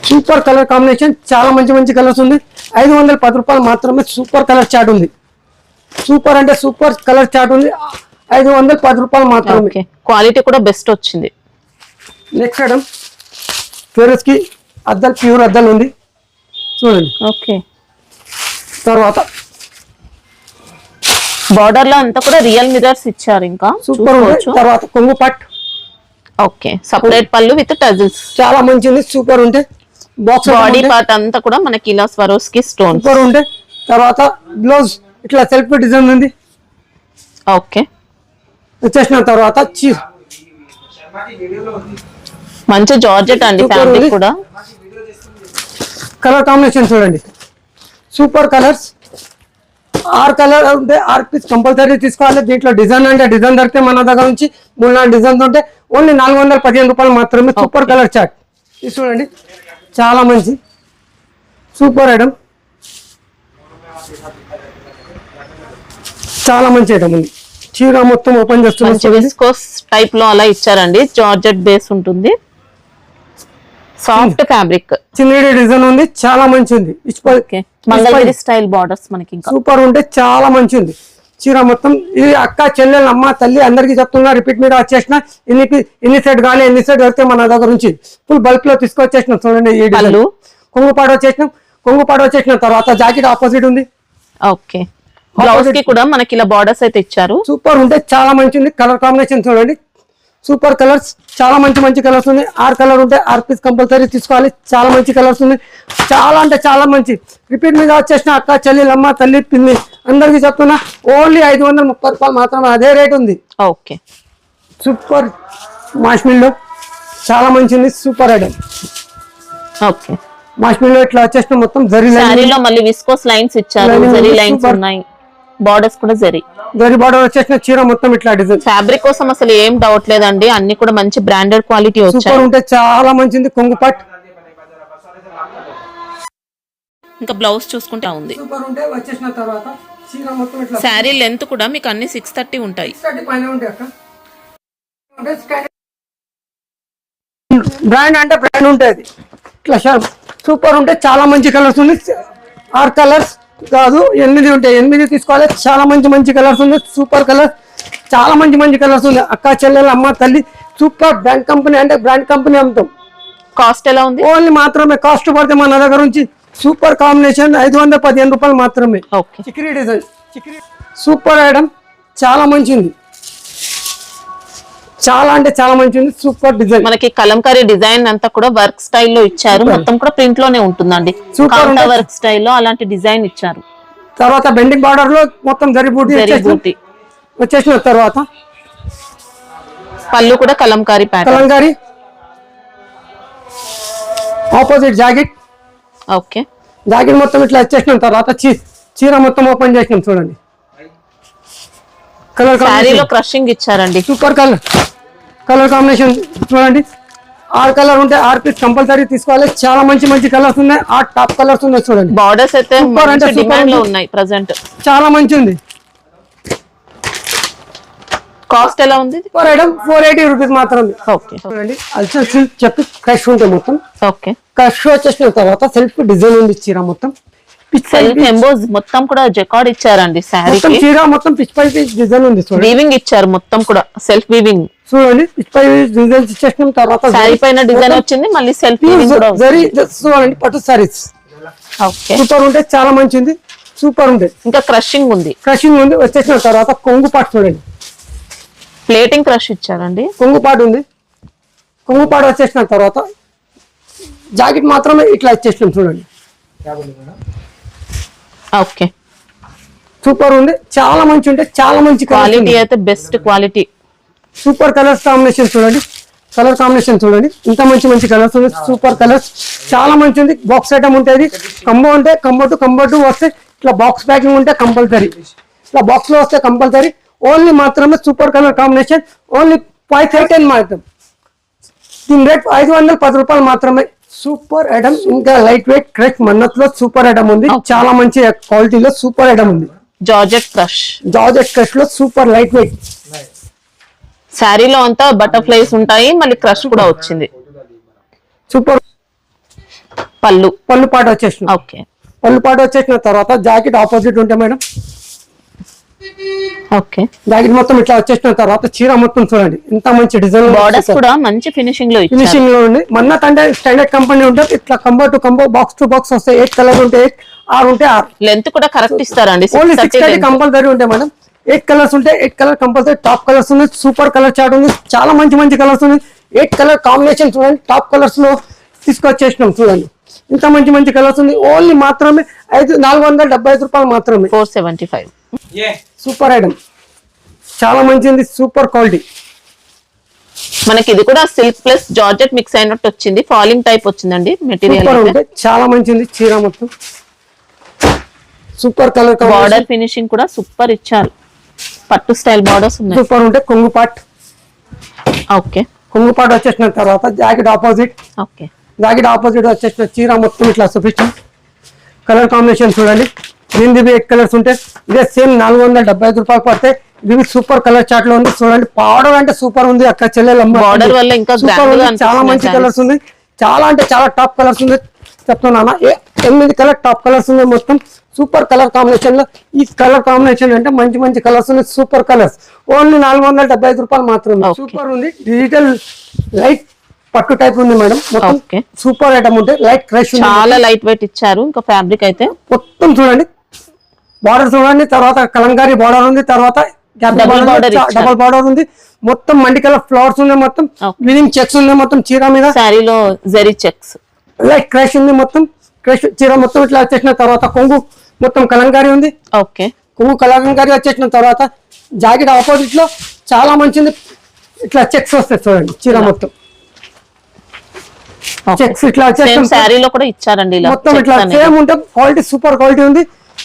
Speaker 1: సూపర్ కలర్ కాంబినేషన్, చాలా మంచి మంచి కలర్స్ ఉంది. 510 రూపాయలు మాత్రమే. సూపర్ కలర్ చాట్ ఉంది, సూపర్ అంటే సూపర్ కలర్ చాట్ ఉంది. 510 రూపాయలు మాత్రమే.
Speaker 2: క్వాలిటీ కూడా బెస్ట్ వచ్చింది.
Speaker 1: నెక్స్ట్ ఐటమ్ ఫెరస్ కి అద్దల్, ప్యూర్ అద్దల్ ఉంది. చూడండి
Speaker 2: ఓకే,
Speaker 1: తర్వాత
Speaker 2: బార్డర్ లో అంతా కూడా రియల్ మిరర్స్ ఇచ్చారు. ఇంకా
Speaker 1: సూపర్ ఉంది. తర్వాత కొంగు పట్.
Speaker 2: ఓకే, సపరేట్ పళ్ళు విత్ టజిల్స్,
Speaker 1: చాలా మంచిది. సూపర్ ఉంటే బాక్స్
Speaker 2: బాడీ పార్ట్ అంతా కూడా మనకి ఇలా స్వరోస్కి స్టోన్.
Speaker 1: సూపర్ ఉంటే తర్వాత బ్లౌజ్ ఇట్లా సెల్ఫ్ డిజైన్ ఉంది.
Speaker 2: ఓకే,
Speaker 1: వచ్చేసిన తర్వాత
Speaker 2: మంచి జార్జెట్ అండి ఫ్యాబ్రిక్ కూడా.
Speaker 1: కలర్ కాంబినేషన్ చూడండి, సూపర్ కలర్స్. 6 కలర్ ఉంటే 6 పీస్ కంపల్సరీ తీసుకోవాలి. దీంట్లో డిజైన్ అంటే డిజైన్ దొరికితే మన దగ్గర నుంచి 3-4 డిజైన్స్ ఉంటే ఓన్లీ 415 రూపాయలు మాత్రమే. సూపర్ కలర్ చాట్ ఇది చూడండి, చాలా మంచి సూపర్ ఐటమ్, చాలా మంచి ఐటమ్ ఉంది. చీర మొత్తం ఓపెన్ చేస్తున్నాం.
Speaker 2: విస్కోస్ టైప్ లో అలా ఇచ్చారండి. జార్జెట్ బేస్ ఉంటుంది, సాఫ్ట్ ఫ్యాబ్రిక్,
Speaker 1: చిన్న డిజైన్ ఉంది, చాలా మంచి ఉంది.
Speaker 2: మంగళగిరి స్టైల్ బార్డర్స్ మనకి.
Speaker 1: సూపర్ ఉంటే చాలా మంచి ఉంది. చీర మొత్తం ఇది అక్క చెల్లెలు అమ్మ తల్లి అందరికి చెప్తున్నా, రిపీట్ మీద వచ్చేసిన. ఎన్ని సెట్ కానీ ఎన్ని సెట్ వస్తే మన దగ్గర నుంచి ఫుల్ బల్క్ లో తీసుకొచ్చేసిన. చూడండి ఈ డిజైన్ కొంగుపాడు వచ్చేసిన తర్వాత జాకెట్ ఆపోజిట్ ఉంది.
Speaker 2: ఓకే, బ్లౌజ్ కి కూడా మనకి ఇలా బార్డర్స్ అయితే ఇచ్చారు.
Speaker 1: సూపర్ ఉంటే చాలా మంచి ఉంది. కలర్ కాంబినేషన్ చూడండి, సూపర్ కలర్స్, చాలా మంచి కలర్స్ ఉన్నాయి. 6 కలర్ ఉంటే 6 పీస్ కంపల్సరీ తీసుకోవాలి. చాలా మంచి కలర్స్ ఉన్నాయి, చాలా అంటే చాలా మంచి. రిపీట్ మీద వచ్చేసిన అక్క చెల్లెలు అమ్మ తల్లి పిన్ని అందరికి చెప్తున్నా, ఓన్లీ 530 రూపాయలు మాత్రమే. అదే రేట్ ఉంది.
Speaker 2: ఓకే,
Speaker 1: సూపర్ మాష్మిల్లో, చాలా మంచిది. Super item.
Speaker 2: ఓకే,
Speaker 1: మాష్మిల్లో ఇట్లా వచ్చేసిన మొత్తం జరీ
Speaker 2: శారీలో మళ్ళీ విస్కోస్ లైన్స్ ఇచ్చారు, జరీ లైన్స్ ఉన్నాయి, బార్డర్స్ కూడా జరీ
Speaker 1: బార్డర్ వచ్చేసిన. చీర మొత్తం ఇట్లా డిజైన్.
Speaker 2: ఫ్యాబ్రిక్ కోసం అసలు ఏం డౌట్ లేదండి, అన్ని కూడా మంచి బ్రాండెడ్ క్వాలిటీ వచ్చాయి.
Speaker 1: సూపర్ ఉంటే చాలా మంచిది. కొంగు పట్.
Speaker 2: ఇంకా బ్లౌజ్ చూసుకుంటే ఉంది.
Speaker 1: సూపర్ ఉంటే వచ్చేసిన తర్వాత చీర మొత్తం ఇట్లా.
Speaker 2: శారీ లెంత్ కూడా మీకు అన్ని 630 ఉంటాయి.
Speaker 1: 630 పైన ఉంటాయి అక్క. బ్రాండ్ అంటే బ్రాండ్ ఉంటుంది ఇట్లా. సూపర్ ఉంటే చాలా మంచి కలర్స్ ఉంది. 6 కలర్స్ కాదు 8 ఉంటాయి, 8 తీసుకోవాలి. చాలా మంచి కలర్స్ ఉంది. సూపర్ కలర్, చాలా మంచి కలర్స్ ఉంది. అక్క చెల్లెలు అమ్మ తల్లి సూపర్ బ్రాండ్ కంపెనీ అంటే బ్రాండ్ కంపెనీ అమ్ముతాం.
Speaker 2: కాస్ట్ ఎలా ఉంది?
Speaker 1: ఓన్లీ మాత్రమే కాస్ట్ పడితే మన దగ్గర నుంచి సూపర్ కాంబినేషన్ 515 రూపాయలు మాత్రమే. చిక్రీ డిజైన్, సూపర్ ఐటమ్, చాలా మంచిది. చాలా అంటే చాలా మంచిది. Super design.
Speaker 2: మనకి కలంకారీ డిజైన్ అంతా కూడా వర్క్ స్టైల్లో ఇచ్చారు. మొత్తం కూడా ప్రింట్ లోనే ఉంటుందండి. కాంటా వర్క్ స్టైల్లో అలాంటి డిజైన్ ఇచ్చారు.
Speaker 1: తర్వాత బెండింగ్ బార్డర్ లో మొత్తం జరీ బూటీ వచ్చేసిన తర్వాత
Speaker 2: పళ్ళు కూడా Kalamkari pattern.
Speaker 1: Kalamkari opposite jacket.
Speaker 2: Okay,
Speaker 1: jacket మొత్తం ఇట్లా వచ్చేసిన తర్వాత చీర మొత్తం ఓపెన్ చేసినాం. చూడండి కలర్
Speaker 2: శారీలో క్రషింగ్ ఇచ్చారండి.
Speaker 1: సూపర్ కలర్ కాంబినేషన్ చూడండి. 6 కలర్ ఉంటే 6 పీస్ కంపల్సరీ తీసుకోవాలి. చాలా మంచి కలర్స్ ఉన్నాయి. 8 టాప్ కలర్స్ ఉన్నాయి చూడండి.
Speaker 2: బార్డర్స్ అయితే
Speaker 1: Super అంటే super
Speaker 2: డిమాండ్ లో
Speaker 1: ఉంది.
Speaker 2: ఉన్నాయి ప్రెసెంట్.
Speaker 1: చాలా మంచి ఉంది.
Speaker 2: కాస్ట్ ఎలా ఉంది?
Speaker 1: పర్ ఐటమ్ 480 రూపీస్ మాత్రమే.
Speaker 2: ఓకే
Speaker 1: చూడండి అల్సర్ సిల్క్ చెప్పి క్రష్ ఉంటాయి మొత్తం.
Speaker 2: ఓకే.
Speaker 1: క్రష్ వచ్చేసిన తర్వాత సెల్ఫ్ డిజైన్ ఉంది చీర మొత్తం.
Speaker 2: సెల్ఫ్ ఎంబోజ్ మొత్తం కూడా జకార్డ్ ఇచ్చారండి
Speaker 1: మొత్తం
Speaker 2: శారీకి.
Speaker 1: చీర మొత్తం పిచ్ పై డిజైన్ ఉంది చూడండి.
Speaker 2: వీవింగ్ ఇచ్చారు మొత్తం కూడా సెల్ఫ్ వీవింగ్.
Speaker 1: చూడండి పిచ్ పై డిజైన్ ఇచ్చేసిన తర్వాత
Speaker 2: శారీ పైన డిజైన్ వచ్చింది, మళ్ళీ సెల్ఫ్ వీవింగ్ కూడా
Speaker 1: జరీ చూడండి పట్టు సారీస్
Speaker 2: ఓకే.
Speaker 1: సూపర్ ఉంటే చాలా మంచిది. సూపర్ ఉంటాయి.
Speaker 2: ఇంకా క్రషింగ్ ఉంది,
Speaker 1: క్రషింగ్ ఉంది. వచ్చేసిన తర్వాత కొంగు పాటు చూడండి.
Speaker 2: ప్లేటింగ్ క్రష్ ఇచ్చారండి.
Speaker 1: కొంగు పాటు ఉంది. కొంగు పాటు వచ్చేసిన తర్వాత జాకెట్ మాత్రమే ఇట్లా వచ్చేసినాం చూడండి.
Speaker 2: ఓకే.
Speaker 1: సూపర్ ఉంది. చాలా మంచి ఉంటే చాలా మంచి
Speaker 2: క్వాలిటీ అయితే best quality.
Speaker 1: Super colours combination చూడండి. కలర్ కాంబినేషన్ చూడండి. ఇంత మంచి కలర్స్ ఉంది. సూపర్ కలర్స్ చాలా మంచి ఉంది. బాక్స్ ఐటమ్ ఉంటుంది. కంబో ఉంటే కంబో టూ వస్తే ఇట్లా బాక్స్ ప్యాకింగ్ ఉంటే కంపల్సరీ. ఇట్లా బాక్స్ లో వస్తే కంపల్సరీ. ఓన్లీ మాత్రమే సూపర్ కలర్ కాంబినేషన్. ఓన్లీ 510 మాత్రం. దీని రేట్ 510 రూపాయలు మాత్రమే. Super item. ఇంకా లైట్ వెయిట్ క్రష్ మన్నత్ లో సూపర్ ఐటమ్ ఉంది. చాలా మంచి క్వాలిటీలో సూపర్ ఐటమ్ ఉంది.
Speaker 2: జార్జెట్ క్రష్
Speaker 1: లో సూపర్ లైట్ వెయిట్.
Speaker 2: శారీలో అంతా బటర్ఫ్లైస్ ఉంటాయి, మళ్ళీ క్రష్ కూడా వచ్చింది.
Speaker 1: సూపర్ పళ్ళు పాట వచ్చేసిన.
Speaker 2: ఓకే.
Speaker 1: పళ్ళు పాట వచ్చేసిన తర్వాత జాకెట్ ఆపోజిట్ ఉంటాయి మేడం.
Speaker 2: ఓకే.
Speaker 1: జాకెట్ మొత్తం ఇట్లా వచ్చేసిన తర్వాత చీర మొత్తం చూడండి. ఇంత మంచి డిజైన్.
Speaker 2: బార్డర్స్ కూడా మంచి ఫినిషింగ్ లో ఇచ్చారు.
Speaker 1: ఫినిషింగ్ లో ఉంది. మన్నత్ అంటే స్టాండర్డ్ కంపెనీ ఉంటుంది. ఇట్లా combo to combo box to box వస్తాయి. 8 కలర్ ఉంటే 8, 6 ఉంటే 6.
Speaker 2: లెంత్ కూడా కరెక్ట్ ఇస్తారండి.
Speaker 1: ఓన్లీ 630 కంపల్సరీ ఉంటాయి మేడం. 8 కలర్స్ ఉంటే 8 కలర్ కంపల్సరీ. టాప్ కలర్స్ ఉన్నాయి. సూపర్ కలర్ చార్ట్ ఉంది. చాలా మంచి కలర్స్ ఉన్నాయి. 8 కలర్ కాంబినేషన్ చూడండి. టాప్ కలర్స్ లో తీసుకొచ్చేసినాం చూడండి. ఇంత మంచి కలర్స్ ఉంది. ఓన్లీ మాత్రమే 475 రూపాయలు మాత్రమే.
Speaker 2: 475.
Speaker 1: Super item. చాలా మంచిది. Super quality.
Speaker 2: మనకి ఇది కూడా సిల్క్ ప్లస్ జార్జెట్ మిక్స్ అయినట్టు వచ్చింది. ఫాలింగ్ టైప్ వచ్చిందండి మెటీరియల్.
Speaker 1: సూపర్ ఉంటే చాలా మంచిది. చీర మొత్తం సూపర్ కలర్.
Speaker 2: బార్డర్ ఫినిషింగ్ కూడా సూపర్ ఇచ్చారు. పట్టు స్టైల్ బార్డర్స్ ఉన్నాయి.
Speaker 1: సూపర్ ఉంటే కొంగు పాట్.
Speaker 2: ఓకే.
Speaker 1: కొంగు పాట్ వచ్చేసిన తర్వాత jacket opposite.
Speaker 2: Okay.
Speaker 1: Jacket opposite వచ్చేసిన చీర మొత్తం ఇట్లా చూపించాం. కలర్ కాంబినేషన్ చూడండి. దీనిది 8 కలర్స్ ఉంటే ఇదే సేమ్ 475 రూపాయలు పడతాయి. ఇది సూపర్ కలర్ చార్ట్ లో ఉంది చూడండి. పౌడర్ అంటే సూపర్ ఉంది. అక్క చెల్లెలమ్మ
Speaker 2: బార్డర్ వల్ల ఇంకా
Speaker 1: చాలా మంచి కలర్స్ ఉంది. చాలా అంటే చాలా టాప్ కలర్స్ ఉంది చెప్తున్నా. 8 కలర్ టాప్ కలర్స్ ఉన్నాయి మొత్తం. సూపర్ కలర్ కాంబినేషన్ లో ఈ కలర్ కాంబినేషన్ అంటే మంచి కలర్స్ ఉన్నాయి. Super colours. ఓన్లీ 475 రూపాయలు మాత్రమే. సూపర్ ఉంది. డిజిటల్ లైట్ పట్టు టైప్ ఉంది మేడం. మొత్తం సూపర్ ఐటమ్ ఉంటే లైట్ క్రష్.
Speaker 2: చాలా లైట్ వెయిట్ ఇచ్చారు. ఇంకా ఫ్యాబ్రిక్ అయితే
Speaker 1: మొత్తం చూడండి. బార్డర్ చూడండి. తర్వాత కలంకారీ బార్డర్ ఉంది. తర్వాత డబల్ బార్డర్ ఉంది. మొత్తం మండి కలర్ ఫ్లవర్స్ ఉన్నాయి. మొత్తం వినింగ్ చెక్స్ ఉన్నాయి. మొత్తం చీర మీద
Speaker 2: శారీలో జరీ చెక్స్
Speaker 1: లైట్ క్రష్ ఉంది. మొత్తం క్రష్ చీర మొత్తం ఇట్లా వచ్చేసిన తర్వాత కొంగు మొత్తం కలంకారీ ఉంది.
Speaker 2: ఓకే.
Speaker 1: కొంగు కలంకారీ వచ్చేసిన తర్వాత జాకెట్ ఆపోజిట్ లో చాలా మంచిది. ఇట్లా చెక్స్ వస్తాయి చూడండి. చీర మొత్తం చెక్స్ ఇట్లా వచ్చేసిన
Speaker 2: శారీలో కూడా ఇచ్చారండి.
Speaker 1: మొత్తం ఇట్లా సేమ్ ఉంటే క్వాలిటీ సూపర్ క్వాలిటీ ఉంది.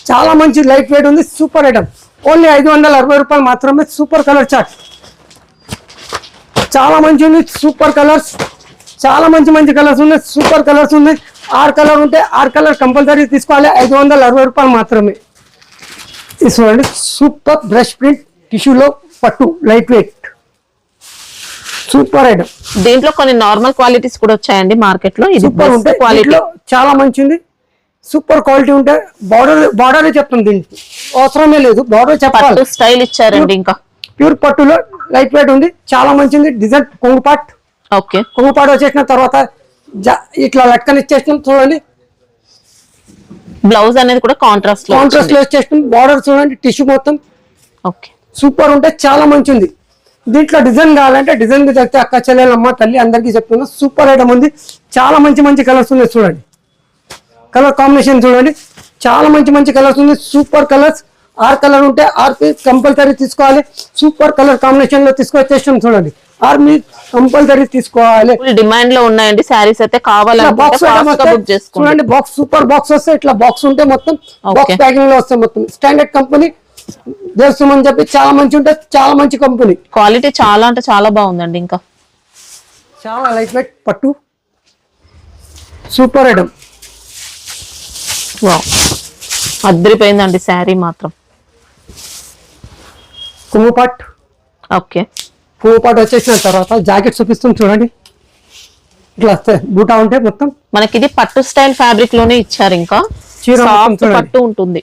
Speaker 1: చాలా మంచి లైట్ వెయిట్ ఉంది. Super item. ఓన్లీ 560 రూపాయలు మాత్రమే. సూపర్ కలర్ చార్ట్ చాలా మంచి ఉంది. సూపర్ కలర్స్ చాలా మంచి కలర్స్ ఉన్నాయి. సూపర్ కలర్స్ ఉన్నాయి. 6 కలర్ ఉంటే 6 కలర్ కంపల్సరీ తీసుకోవాలి. 560 రూపాయలు మాత్రమే. తీసుకోండి. సూపర్ బ్రష్ ప్రింట్ టిష్యూలో పట్టు లైట్ వెయిట్ సూపర్ ఐటమ్.
Speaker 2: దీంట్లో కొన్ని నార్మల్ క్వాలిటీస్ కూడా వచ్చాయండి మార్కెట్ లో. ఇది క్వాలిటీ
Speaker 1: చాలా మంచిది. సూపర్ క్వాలిటీ ఉంటే బార్డర్ చెప్తాం. దీనికి అవసరమే లేదు. బార్డర్ చెప్పాలి.
Speaker 2: స్టైల్ ఇచ్చారండి. ఇంకా
Speaker 1: ప్యూర్ పట్టులో లైట్ వెయిట్ ఉంది. చాలా మంచిది. డిజైన్ కొంగు పాట్.
Speaker 2: ఓకే.
Speaker 1: కొంగు పాట్ వచ్చేసిన తర్వాత ఇట్లా లట్కన్ ఇచ్చేసినాం చూడండి.
Speaker 2: బ్లౌజ్ అనేది కూడా కాంట్రాస్ట్
Speaker 1: లో వచ్చేసినాం. బార్డర్ చూడండి. టిష్యూ మొత్తం
Speaker 2: ఓకే.
Speaker 1: సూపర్ ఉంటే చాలా మంచిది. దీంట్లో డిజైన్ కావాలంటే డిజైన్ చెప్తే అక్క చెల్లెలమ్మ తల్లి అందరికీ చెప్తున్నా. సూపర్ ఐటమ్ ఉంది. చాలా మంచి కలర్స్ ఉన్నాయి చూడండి. కలర్ కాంబినేషన్ చూడండి. చాలా మంచి కలర్స్ ఉంది. Super colours. 6 కలర్ ఉంటే 6 పీస్ కంపల్సరీ తీసుకోవాలి. సూపర్ కలర్ కాంబినేషన్ లో తీసుకొచ్చేసాం చూడండి. 6 పీస్ కంపల్సరీ తీసుకోవాలి.
Speaker 2: డిమాండ్ లో ఉన్నాయండి శారీస్ అయితే. కావాలంటే
Speaker 1: చూడండి. బాక్స్ సూపర్ బాక్స్ వస్తాయి. ఇట్లా బాక్స్ ఉంటే మొత్తం బాక్స్ ప్యాకింగ్ లో వస్తాయి. మొత్తం స్టాండర్డ్ కంపెనీ దేశం చెప్పి చాలా మంచి ఉంటుంది, చాలా మంచి కంపెనీ,
Speaker 2: క్వాలిటీ చాలా అంటే చాలా బాగుందండి. ఇంకా
Speaker 1: చాలా లైట్ వెయిట్ పట్టు, సూపర్ ఐటమ్.
Speaker 2: వావ్, అద్దరిపోయిందండి శారీ మాత్రం.
Speaker 1: కుమ్ము పట్టు,
Speaker 2: ఓకే,
Speaker 1: పువ్వు పాటు వచ్చేసిన తర్వాత జాకెట్ చూపిస్తుంది చూడండి. ఇట్లా వస్తాయి బూటా ఉంటే మొత్తం
Speaker 2: మనకి ఇది పట్టు స్టైల్ ఫ్యాబ్రిక్ లోనే ఇచ్చారు. ఇంకా
Speaker 1: చీర మొత్తం
Speaker 2: సాఫ్ట్
Speaker 1: చూడండి.
Speaker 2: పట్టు ఉంటుంది.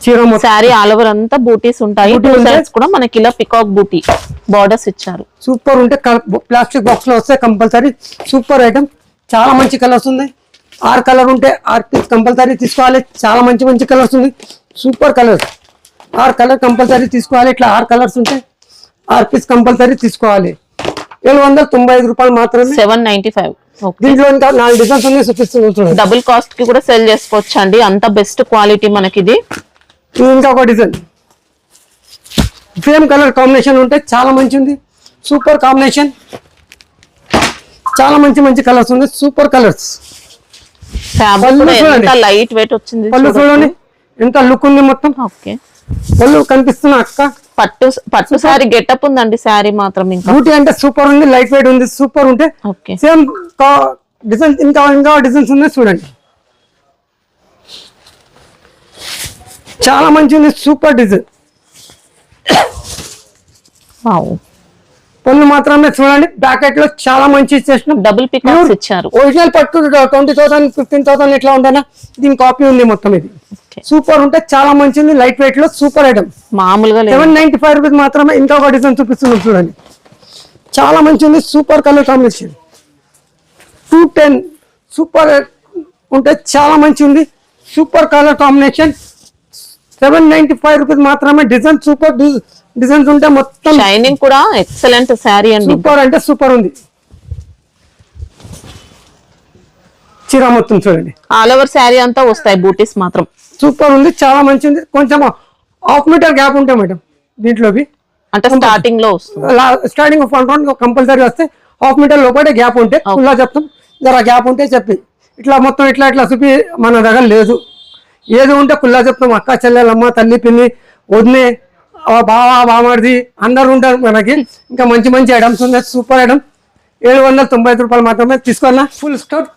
Speaker 1: చీర మొత్తం
Speaker 2: శారీ ఆల్ ఓవర్ అంతా బూటీస్ ఉంటాయి.
Speaker 1: బూటీ
Speaker 2: టూ
Speaker 1: ఉంటాయి.
Speaker 2: సైడ్స్ కూడా మనకి ఇలా పికాక్ బూటీ బార్డర్స్ ఇచ్చారు.
Speaker 1: సూపర్ ఉంటే ప్లాస్టిక్ బాక్స్ లో వస్తాయి కంపల్సరీ. సూపర్ ఐటమ్, చాలా మంచి కలర్స్ ఉన్నాయి. 6 కలర్ ఉంటే 6 పీస్ కంపల్సరీ తీసుకోవాలి. చాలా మంచి మంచి కలర్స్ ఉంది, సూపర్ కలర్స్. 6 కలర్ కంపల్సరీ తీసుకోవాలి. ఇట్లా 6 కలర్స్ ఉంటే 6 పీస్ కంపల్సరీ తీసుకోవాలి. 795 రూపాయలు మాత్రమే.
Speaker 2: 795.
Speaker 1: దీంట్లో ఇంకా 4 డిజైన్స్ ఉన్నాయి, చూపిస్తుంది చూడండి.
Speaker 2: డబుల్ కాస్ట్ కి కూడా సెల్ చేసుకోవచ్చు అండి, అంత బెస్ట్ క్వాలిటీ మనకి ఇది.
Speaker 1: ఇది ఇంకా ఒక డిజైన్, సేమ్ కలర్ కాంబినేషన్ ఉంటే చాలా మంచి ఉంది, సూపర్ కాంబినేషన్. చాలా మంచి మంచి కలర్స్ ఉంది, సూపర్ కలర్స్.
Speaker 2: ఫ్యాబ్రిక్
Speaker 1: పళ్ళు
Speaker 2: కూడా
Speaker 1: చూడండి.
Speaker 2: ఎంత లైట్ వెయిట్ వచ్చింది
Speaker 1: పళ్ళు చూడండి ఎంత లుక్ ఉంది మొత్తం.
Speaker 2: ఓకే,
Speaker 1: పళ్ళు కనిపిస్తున్నా అక్క.
Speaker 2: పట్టు శారీ గెటప్ ఉందండి శారీ మాత్రం. ఇంకా
Speaker 1: బ్యూటీ అంటే సూపర్ ఉంది, లైట్ వెయిట్ ఉంది, సూపర్ ఉంటే
Speaker 2: ఓకే,
Speaker 1: సేమ్ డిజైన్ ఇంకా ఇంకా డిజైన్స్ ఉన్నాయి చూడండి. చాలా మంచి ఉంది, సూపర్ డిజైన్.
Speaker 2: వావ్,
Speaker 1: పళ్ళు మాత్రమే చూడండి. బ్రాకెట్ లో చాలా మంచి ఇచ్చేసిన
Speaker 2: డబుల్ పికాక్స్ ఇచ్చారు.
Speaker 1: ఒరిజినల్ పట్టు 20,000 15,000 ఎట్లా ఉందన్నా, దీని కాపీ ఉంది మొత్తం. ఇది
Speaker 2: Okay.
Speaker 1: సూపర్ ఉంటే చాలా మంచిది, లైట్ వెయిట్ లో సూపర్ ఐటమ్.
Speaker 2: మామూలుగా లేదు.
Speaker 1: 795 రూపీస్ మాత్రమే. ఇంకా ఒక డిజైన్ చూపిస్తున్నాం చూడండి, చాలా మంచి ఉంది, సూపర్ కలర్ కాంబినేషన్. 210 సూపర్ ఉంటే చాలా మంచి ఉంది, సూపర్ కలర్ కాంబినేషన్. 795 రూపీస్ మాత్రమే. డిజైన్ సూపర్ డిజైన్స్ ఉంటే మొత్తం
Speaker 2: షైనింగ్ కూడా ఎక్సలెంట్ శారీ అండి.
Speaker 1: సూపర్ అంటే సూపర్ ఉంది. చీర మొత్తం చూడండి,
Speaker 2: ఆల్ ఓవర్ శారీ అంతా వస్తాయి బూటీస్ మాత్రం.
Speaker 1: సూపర్ ఉంది, చాలా మంచి ఉంది. కొంచెం ½ మీటర్ గ్యాప్ ఉంటాయి మేడం దీంట్లోకి.
Speaker 2: అంటే స్టార్టింగ్ లో వస్తుంది.
Speaker 1: స్టార్టింగ్ కంపల్సరీ వస్తే ½ మీటర్ లోపలే గ్యాప్ ఉంటే ఫుల్లా చెప్తాం. జర గ్యాప్ ఉంటే చెప్పి ఇట్లా మొత్తం ఇట్లా ఇట్లా చూపి మన దగ్గర లేదు. ఏది ఉంటే కుల్లా చెప్తాం. అక్క చెల్లెలమ్మ తల్లి పిన్ని వదినే బావా బామర్ది అందరు ఉంటారు మనకి. ఇంకా మంచి మంచి ఐటమ్స్ ఉన్నాయి, సూపర్ ఐటమ్. 795 రూపాయలు మాత్రమే తీసుకోవాలా. ఫుల్ స్టాక్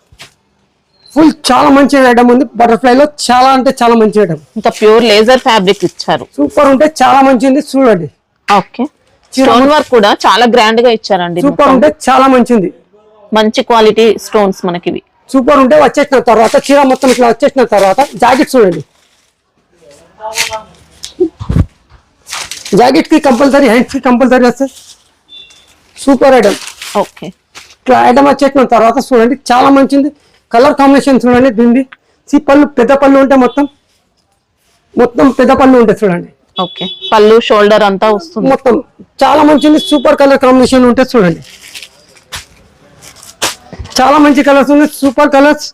Speaker 1: ఫుల్ చాలా మంచి ఐటమ్ ఉంది. బటర్ఫ్లై లో చాలా అంటే చాలా మంచి ఐటమ్.
Speaker 2: ఇంకా ప్యూర్ లేజర్ ఫ్యాబ్రిక్ ఇచ్చారు.
Speaker 1: సూపర్ ఉంటే చాలా మంచి ఉంది చూడండి.
Speaker 2: ఓకే, స్టోన్ వర్క్ కూడా చాలా గ్రాండ్ గా ఇచ్చారండి.
Speaker 1: సూపర్ ఉంటే చాలా మంచిది,
Speaker 2: మంచి క్వాలిటీ స్టోన్స్ మనకి ఇవి.
Speaker 1: సూపర్ ఉంటే వచ్చేసిన తర్వాత చీర మొత్తం ఇట్లా వచ్చేసిన తర్వాత జాకెట్ చూడండి. జాకెట్ కి కంపల్సరీ, హ్యాండ్స్ కి కంపల్సరీ వస్తాయి. Super item.
Speaker 2: ఓకే,
Speaker 1: ఇట్లా ఐటమ్ వచ్చేసిన తర్వాత చూడండి చాలా మంచిది. కలర్ కాంబినేషన్ చూడండి. దీన్ని పళ్ళు పెద్ద పళ్ళు ఉంటే మొత్తం పెద్ద పళ్ళు ఉంటాయి చూడండి.
Speaker 2: ఓకే, పళ్ళు షోల్డర్ అంతా వస్తుంది
Speaker 1: మొత్తం చాలా మంచిది. సూపర్ కలర్ కాంబినేషన్ ఉంటే చూడండి, చాలా మంచి కలర్స్ ఉన్నాయి, సూపర్ కలర్స్.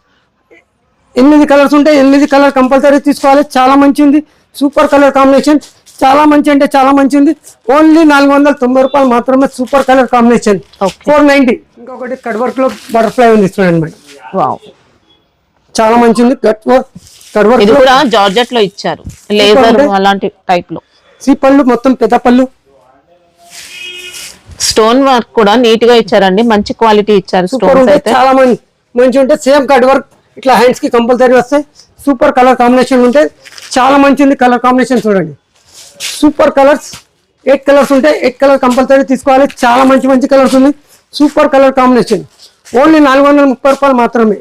Speaker 1: 8 కలర్స్ ఉంటాయి, 8 కలర్ కంపల్సరీ తీసుకోవాలి. చాలా మంచిది, సూపర్ కలర్ కాంబినేషన్. చాలా మంచి అంటే చాలా మంచిది. ఓన్లీ 490 రూపాయలు మాత్రమే. Super colour combination.
Speaker 2: Okay.
Speaker 1: 490. ఇంకొకటి కట్ వర్క్ లో బటర్ఫ్లై ఉంది చూడండి మేడం,
Speaker 2: వావ్,
Speaker 1: చాలా మంచిది. కట్ వర్క్
Speaker 2: ఇది కూడా జార్జెట్ లో ఇచ్చారు, లేజర్ అలాంటి టైప్ లో.
Speaker 1: పళ్ళు మొత్తం పెద్ద పళ్ళు.
Speaker 2: స్టోన్ వర్క్ కూడా నీట్ గా ఇచ్చారండి, మంచి క్వాలిటీ ఇచ్చారు.
Speaker 1: సూపర్
Speaker 2: స్టోన్స్
Speaker 1: ఉంటే
Speaker 2: అయితే
Speaker 1: చాలా మంచి ఉంటే సేమ్ కట్ వర్క్ ఇట్లా హ్యాండ్స్ కి కంపల్సరీ వస్తాయి. సూపర్ కలర్ కాంబినేషన్ ఉంటే చాలా మంచిది. కలర్ కాంబినేషన్ చూడండి, సూపర్ కలర్స్. 8 కలర్స్ ఉంటే 8 కలర్ కంపల్సరీ తీసుకోవాలి. చాలా మంచి మంచి కలర్స్ ఉన్నాయి, సూపర్ కలర్ కాంబినేషన్. ఓన్లీ 430 రూపాయలు మాత్రమే.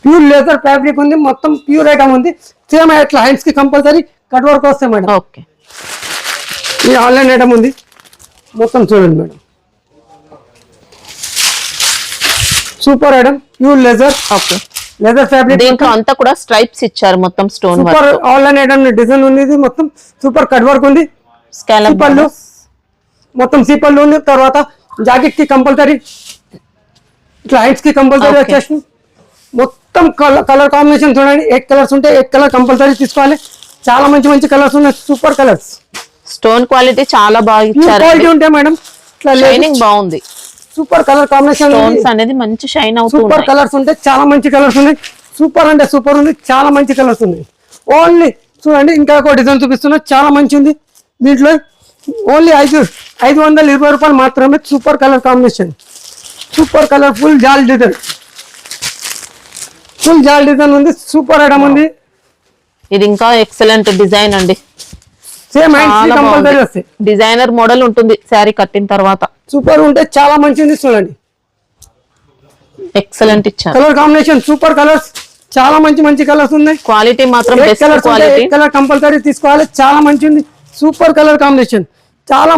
Speaker 1: ప్యూర్ లేజర్ ఫ్యాబ్రిక్ ఉంది, మొత్తం ప్యూర్ ఐటమ్ ఉంది. సేమ్ ఇట్లా హ్యాండ్స్ కి కంపల్సరీ కట్ వర్క్ వస్తాయి మేడం.
Speaker 2: ఓకే,
Speaker 1: ఈ ఆన్లైన్ ఐటమ్ ఉంది మొత్తం చూడండి madam, super item. Pure laser,
Speaker 2: okay,
Speaker 1: leather fabric.
Speaker 2: దీంట్లో అంతా కూడా స్ట్రైప్స్ ఇచ్చారు, మొత్తం stone work.
Speaker 1: Super online item design ఉంది. ఇది మొత్తం సూపర్ కట్ వర్క్ ఉంది.
Speaker 2: స్కాలప్
Speaker 1: పళ్ళు మొత్తం పళ్ళు ఉంది. తర్వాత జాకెట్ కి కంపల్సరీ, ఇట్లా హ్యాండ్స్ కి కంపల్సరీ
Speaker 2: Okay.
Speaker 1: వచ్చేసి మొత్తం కలర్ కాంబినేషన్ చూడండి. 8 కలర్స్ ఉంటే 8 కలర్ కంపల్సరీ తీసుకోవాలి. చాలా మంచి మంచి కలర్స్ ఉన్నాయి, సూపర్ కలర్స్.
Speaker 2: స్టోన్ క్వాలిటీ చాలా బాగా ఇచ్చారు.
Speaker 1: క్వాలిటీ ఉంటాయి మేడం. ఇట్లా
Speaker 2: షైనింగ్ బాగుంది.
Speaker 1: సూపర్ కలర్ కాంబినేషన్,
Speaker 2: స్టోన్స్ అనేది మంచి షైన్
Speaker 1: సూపర్
Speaker 2: అవుతుంది.
Speaker 1: కలర్స్ ఉంటాయి, చాలా మంచి కలర్స్ ఉన్నాయి. సూపర్ అంటే సూపర్ ఉంది, చాలా మంచి కలర్స్ ఉన్నాయి. ఓన్లీ చూడండి ఇంకా ఒక డిజైన్ చూపిస్తున్నా, చాలా మంచి ఉంది. దీంట్లో ఓన్లీ 520 రూపాయలు మాత్రమే. Super colour combination, super colour, full జాల్ డిజైన్ ఉంది. సూపర్ ఐటమ్ ఉంది.
Speaker 2: ఇది ఇంకా ఎక్సలెంట్ డిజైన్ అండి.
Speaker 1: సేమ్ కంపల్సరీ వస్తాయి.
Speaker 2: డిజైనర్ మోడల్ ఉంటుంది శారీ కట్టిన తర్వాత.
Speaker 1: సూపర్ ఉంటే చాలా మంచిది. చూడండి
Speaker 2: ఎక్సలెంట్ ఇచ్చారు.
Speaker 1: కలర్ కాంబినేషన్ సూపర్ కలర్స్, చాలా మంచి కలర్స్ ఉన్నాయి.
Speaker 2: క్వాలిటీ మాత్రం బెస్ట్ క్వాలిటీ.
Speaker 1: కలర్ కంపల్సరీ తీసుకోవాలి, చాలా మంచిది. సూపర్ కలర్ కాంబినేషన్, చాలా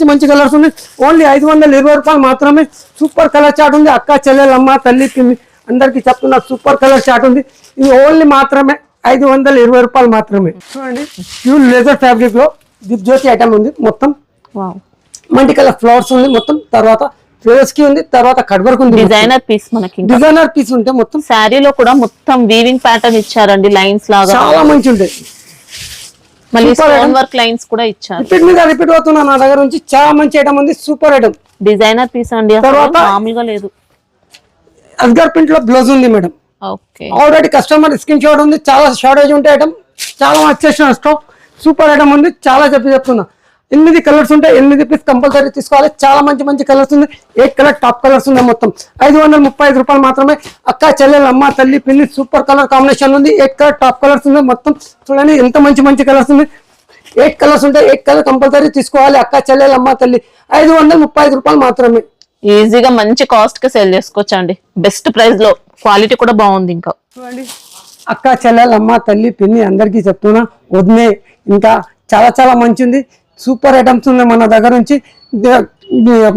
Speaker 1: మంచి కలర్స్ ఉన్నాయి. ఓన్లీ 520 రూపాయలు మాత్రమే. సూపర్ కలర్ చాట్ ఉంది. అక్క చెల్లెలు అమ్మ తల్లి పిన్ని అందరికి చెప్తున్నా, సూపర్ కలర్ చాట్ ఉంది. ఇది ఓన్లీ మాత్రమే 520 రూపాయలు మాత్రమే. చూడండి ప్యూర్ లెదర్ ఫ్యాబ్రిక్ లో దీప్ జ్యోతి ఐటమ్ ఉంది. మొత్తం మల్టీ కలర్ ఫ్లవర్స్ ఉంది. మొత్తం తర్వాత ఫ్లవర్స్ కి ఉంది. తర్వాత కట్ వర్క్ ఉంది.
Speaker 2: డిజైనర్ పీస్ మనకి
Speaker 1: డిజైనర్ పీస్ ఉంటే మొత్తం
Speaker 2: శారీలో కూడా మొత్తం వీవింగ్ ప్యాటర్న్ ఇచ్చారండి. లైన్స్ లాగా
Speaker 1: చాలా మంచి ఉంటాయి.
Speaker 2: మళ్ళీ స్టోన్ వర్క్ లైన్స్ కూడా ఇచ్చారు.
Speaker 1: రిపీట్ మీద రిపీట్ అవుతున్నా నా దగ్గర నుంచి. చాలా మంచి ఐటమ్ ఉంది. సూపర్ ఐటమ్,
Speaker 2: డిజైనర్ పీస్ అండి.
Speaker 1: తర్వాత
Speaker 2: మామూలుగా లేదు.
Speaker 1: అస్గర్ ప్రింట్ లో బ్లౌజ్ ఉంది madam.
Speaker 2: Okay,
Speaker 1: already customer screen shot ఉంది. చాలా షార్టేజ్ ఉంటే ఐటమ్, చాలా వచ్చేసిన స్టాక్. సూపర్ ఐటమ్ ఉంది. చాలా చెప్తున్నా. 8 కలర్స్ ఉంటాయి. 8 పీస్ కంపల్సరీ తీసుకోవాలి. చాలా మంచి కలర్స్ ఉంది. 8 కలర్ టాప్ కలర్స్ ఉన్నాయి. మొత్తం 535 రూపాయలు మాత్రమే. అక్క చెల్లెలు అమ్మ తల్లి పిల్లి సూపర్ కలర్ కాంబినేషన్ ఉంది. 8 కలర్ టాప్ కలర్స్ ఉన్నాయి. మొత్తం చూడండి ఎంత మంచి కలర్స్ ఉంది. 8 కలర్స్ ఉంటాయి. 8 కలర్ కంపల్సరీ తీసుకోవాలి. అక్క చెల్లెలు అమ్మ తల్లి 535 రూపాయలు మాత్రమే.
Speaker 2: ఈజీగా మంచి కాస్ట్ కి సేల్ చేసుకోవచ్చు అండి. బెస్ట్ ప్రైస్ లో, క్వాలిటీ కూడా బాగుంది. ఇంకా
Speaker 1: చూడండి అక్క చెల్లెలు అమ్మ తల్లి పిన్ని అందరికీ చెప్తున్నా, వదిలే ఇంకా చాలా మంచి ఉంది. సూపర్ ఐటమ్స్ ఉన్నాయి మన దగ్గర నుంచి.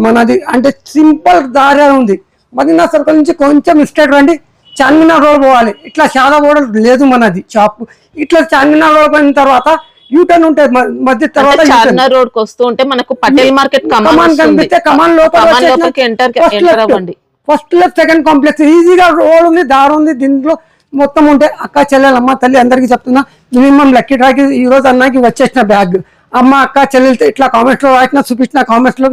Speaker 1: మనది అంటే సింపుల్ దారి ఉంది. మదీనా సర్కిల్ నుంచి కొంచెం ఇస్టేట్ రండి, చార్మినార్ రోడ్ పోవాలి. ఇట్లా శాదా రోడ్ లేదు మనది షాప్. ఇట్లా చార్మినార్ రోడ్ పోయిన తర్వాత యూటర్న్ ఉంటుంది మధ్య. తర్వాత
Speaker 2: చార్మినార్ రోడ్ కి వస్తూ ఉంటే మనకు పటేల్ మార్కెట్
Speaker 1: కమాన్ కనిపిస్తే కమాన్ లోపల ఫస్ట్ లెఫ్ట్ సెకండ్ కాంప్లెక్స్ ఈజీగా రోడ్ ఉంది, దారి ఉంది. దీంట్లో మొత్తం ఉంటే అక్క చెల్లెలు అమ్మ తల్లి అందరికీ చెప్తున్నా, మినిమం లక్కీ డ్రాకి ఈ రోజు అన్నాకి వచ్చేసిన బ్యాగ్. అమ్మ అక్క చెల్లెలతో ఇట్లా కామెంట్స్ లో రాసిన, చూపించిన కామెంట్స్ లో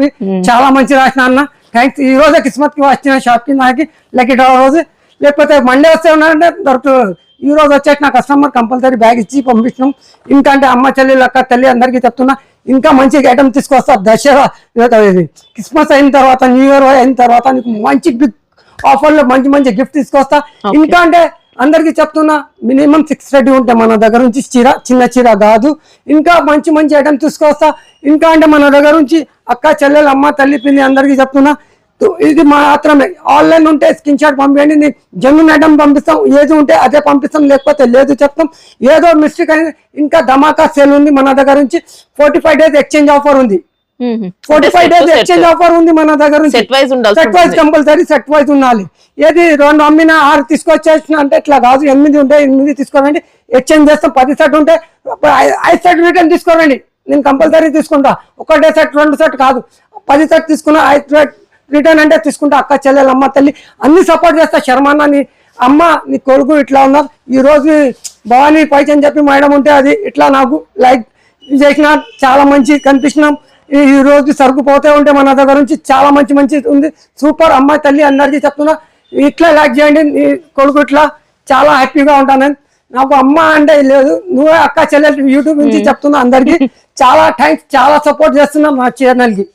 Speaker 1: చాలా మంచి రాసిన అన్న. థ్యాంక్స్. ఈ రోజే కిస్మత్ కి వచ్చిన షాప్ కి నాకు లక్కీ డ్రా రోజు. లేకపోతే మండే వస్తే ఉన్నారంటే దొరుకుతుంది. ఈ రోజు వచ్చేసిన కస్టమర్ కంపల్సరీ బ్యాగ్ ఇచ్చి పంపించినాం. ఇంకా అంటే అమ్మ చెల్లెలు అక్క తల్లి అందరికీ చెప్తున్నా, ఇంకా మంచి ఐటమ్ తీసుకొస్తా. దసరా క్రిస్మస్ అయిన తర్వాత, న్యూ ఇయర్ అయిన తర్వాత నీకు మంచి బిగ్ ఆఫర్ లో మంచి గిఫ్ట్ తీసుకొస్తా. ఇంకా అంటే అందరికి చెప్తున్నా, మినిమం 630 ఉంటాయి మన దగ్గర నుంచి. చిన్న చీర కాదు, ఇంకా మంచి ఐటమ్ తీసుకొస్తా. ఇంకా అంటే మన దగ్గర నుంచి అక్క చెల్లెలు అమ్మ తల్లి పిల్లి అందరికి చెప్తున్నా, ఇది మాత్రమే. ఆన్లైన్ ఉంటే స్క్రీన్ షాట్ పంపించండి, నేను జెన్యూన్ ఐటమ్ పంపిస్తాం. ఏది ఉంటే అదే పంపిస్తాం, లేకపోతే లేదు చెప్తాం. ఏదో మిస్టేక్ అయింది. ఇంకా ధమాకా సేల్ ఉంది మన దగ్గర నుంచి. 45 days ఎక్స్చేంజ్ ఆఫర్ ఉంది. 45 days ఎక్స్చేంజ్ ఆఫర్ ఉంది మన దగ్గర నుంచి. Set wise compulsory set wise ఉండాలి. ఏది 2 అమ్మినా 6 తీసుకొచ్చేసిన అంటే ఇట్లా కాదు. 8 ఉంటే 8 తీసుకోరండి, ఎక్స్చేంజ్ చేస్తాం. 10 సెట్ ఉంటే 5 సెట్ రిటర్న్ తీసుకోరండి, నేను కంపల్సరీ తీసుకుంటా. ఒకటే సెట్ 2 సెట్ కాదు, 10 సెట్ తీసుకున్నా 5 సెట్ రిటర్న్ అంటే తీసుకుంటా. అక్క చెల్లెలు అమ్మ తల్లి అన్ని సపోర్ట్ చేస్తా. శర్మన్న నీ అమ్మ నీ కొడుకు ఇట్లా ఉన్నారు. ఈ రోజు భవానీ పైచ్ అని చెప్పి మేడం ఉంటే అది ఇట్లా నాకు లైక్ చేసిన, చాలా మంచి కనిపించినాం. ఈ రోజు సరుకు పోతే ఉంటే మన దగ్గర నుంచి చాలా మంచి ఉంది. సూపర్ అమ్మాయి తల్లి అందరికీ చెప్తున్నా, ఇట్లా లైక్ చేయండి. నీ కొడుకు ఇట్లా చాలా హ్యాపీగా ఉంటాను. నాకు అమ్మ అంటే లేదు, నువ్వే అక్క చెల్లెలు యూట్యూబ్ నుంచి చెప్తున్నా అందరికి. చాలా థ్యాంక్స్, చాలా సపోర్ట్ చేస్తున్నా మా ఛానల్ కి.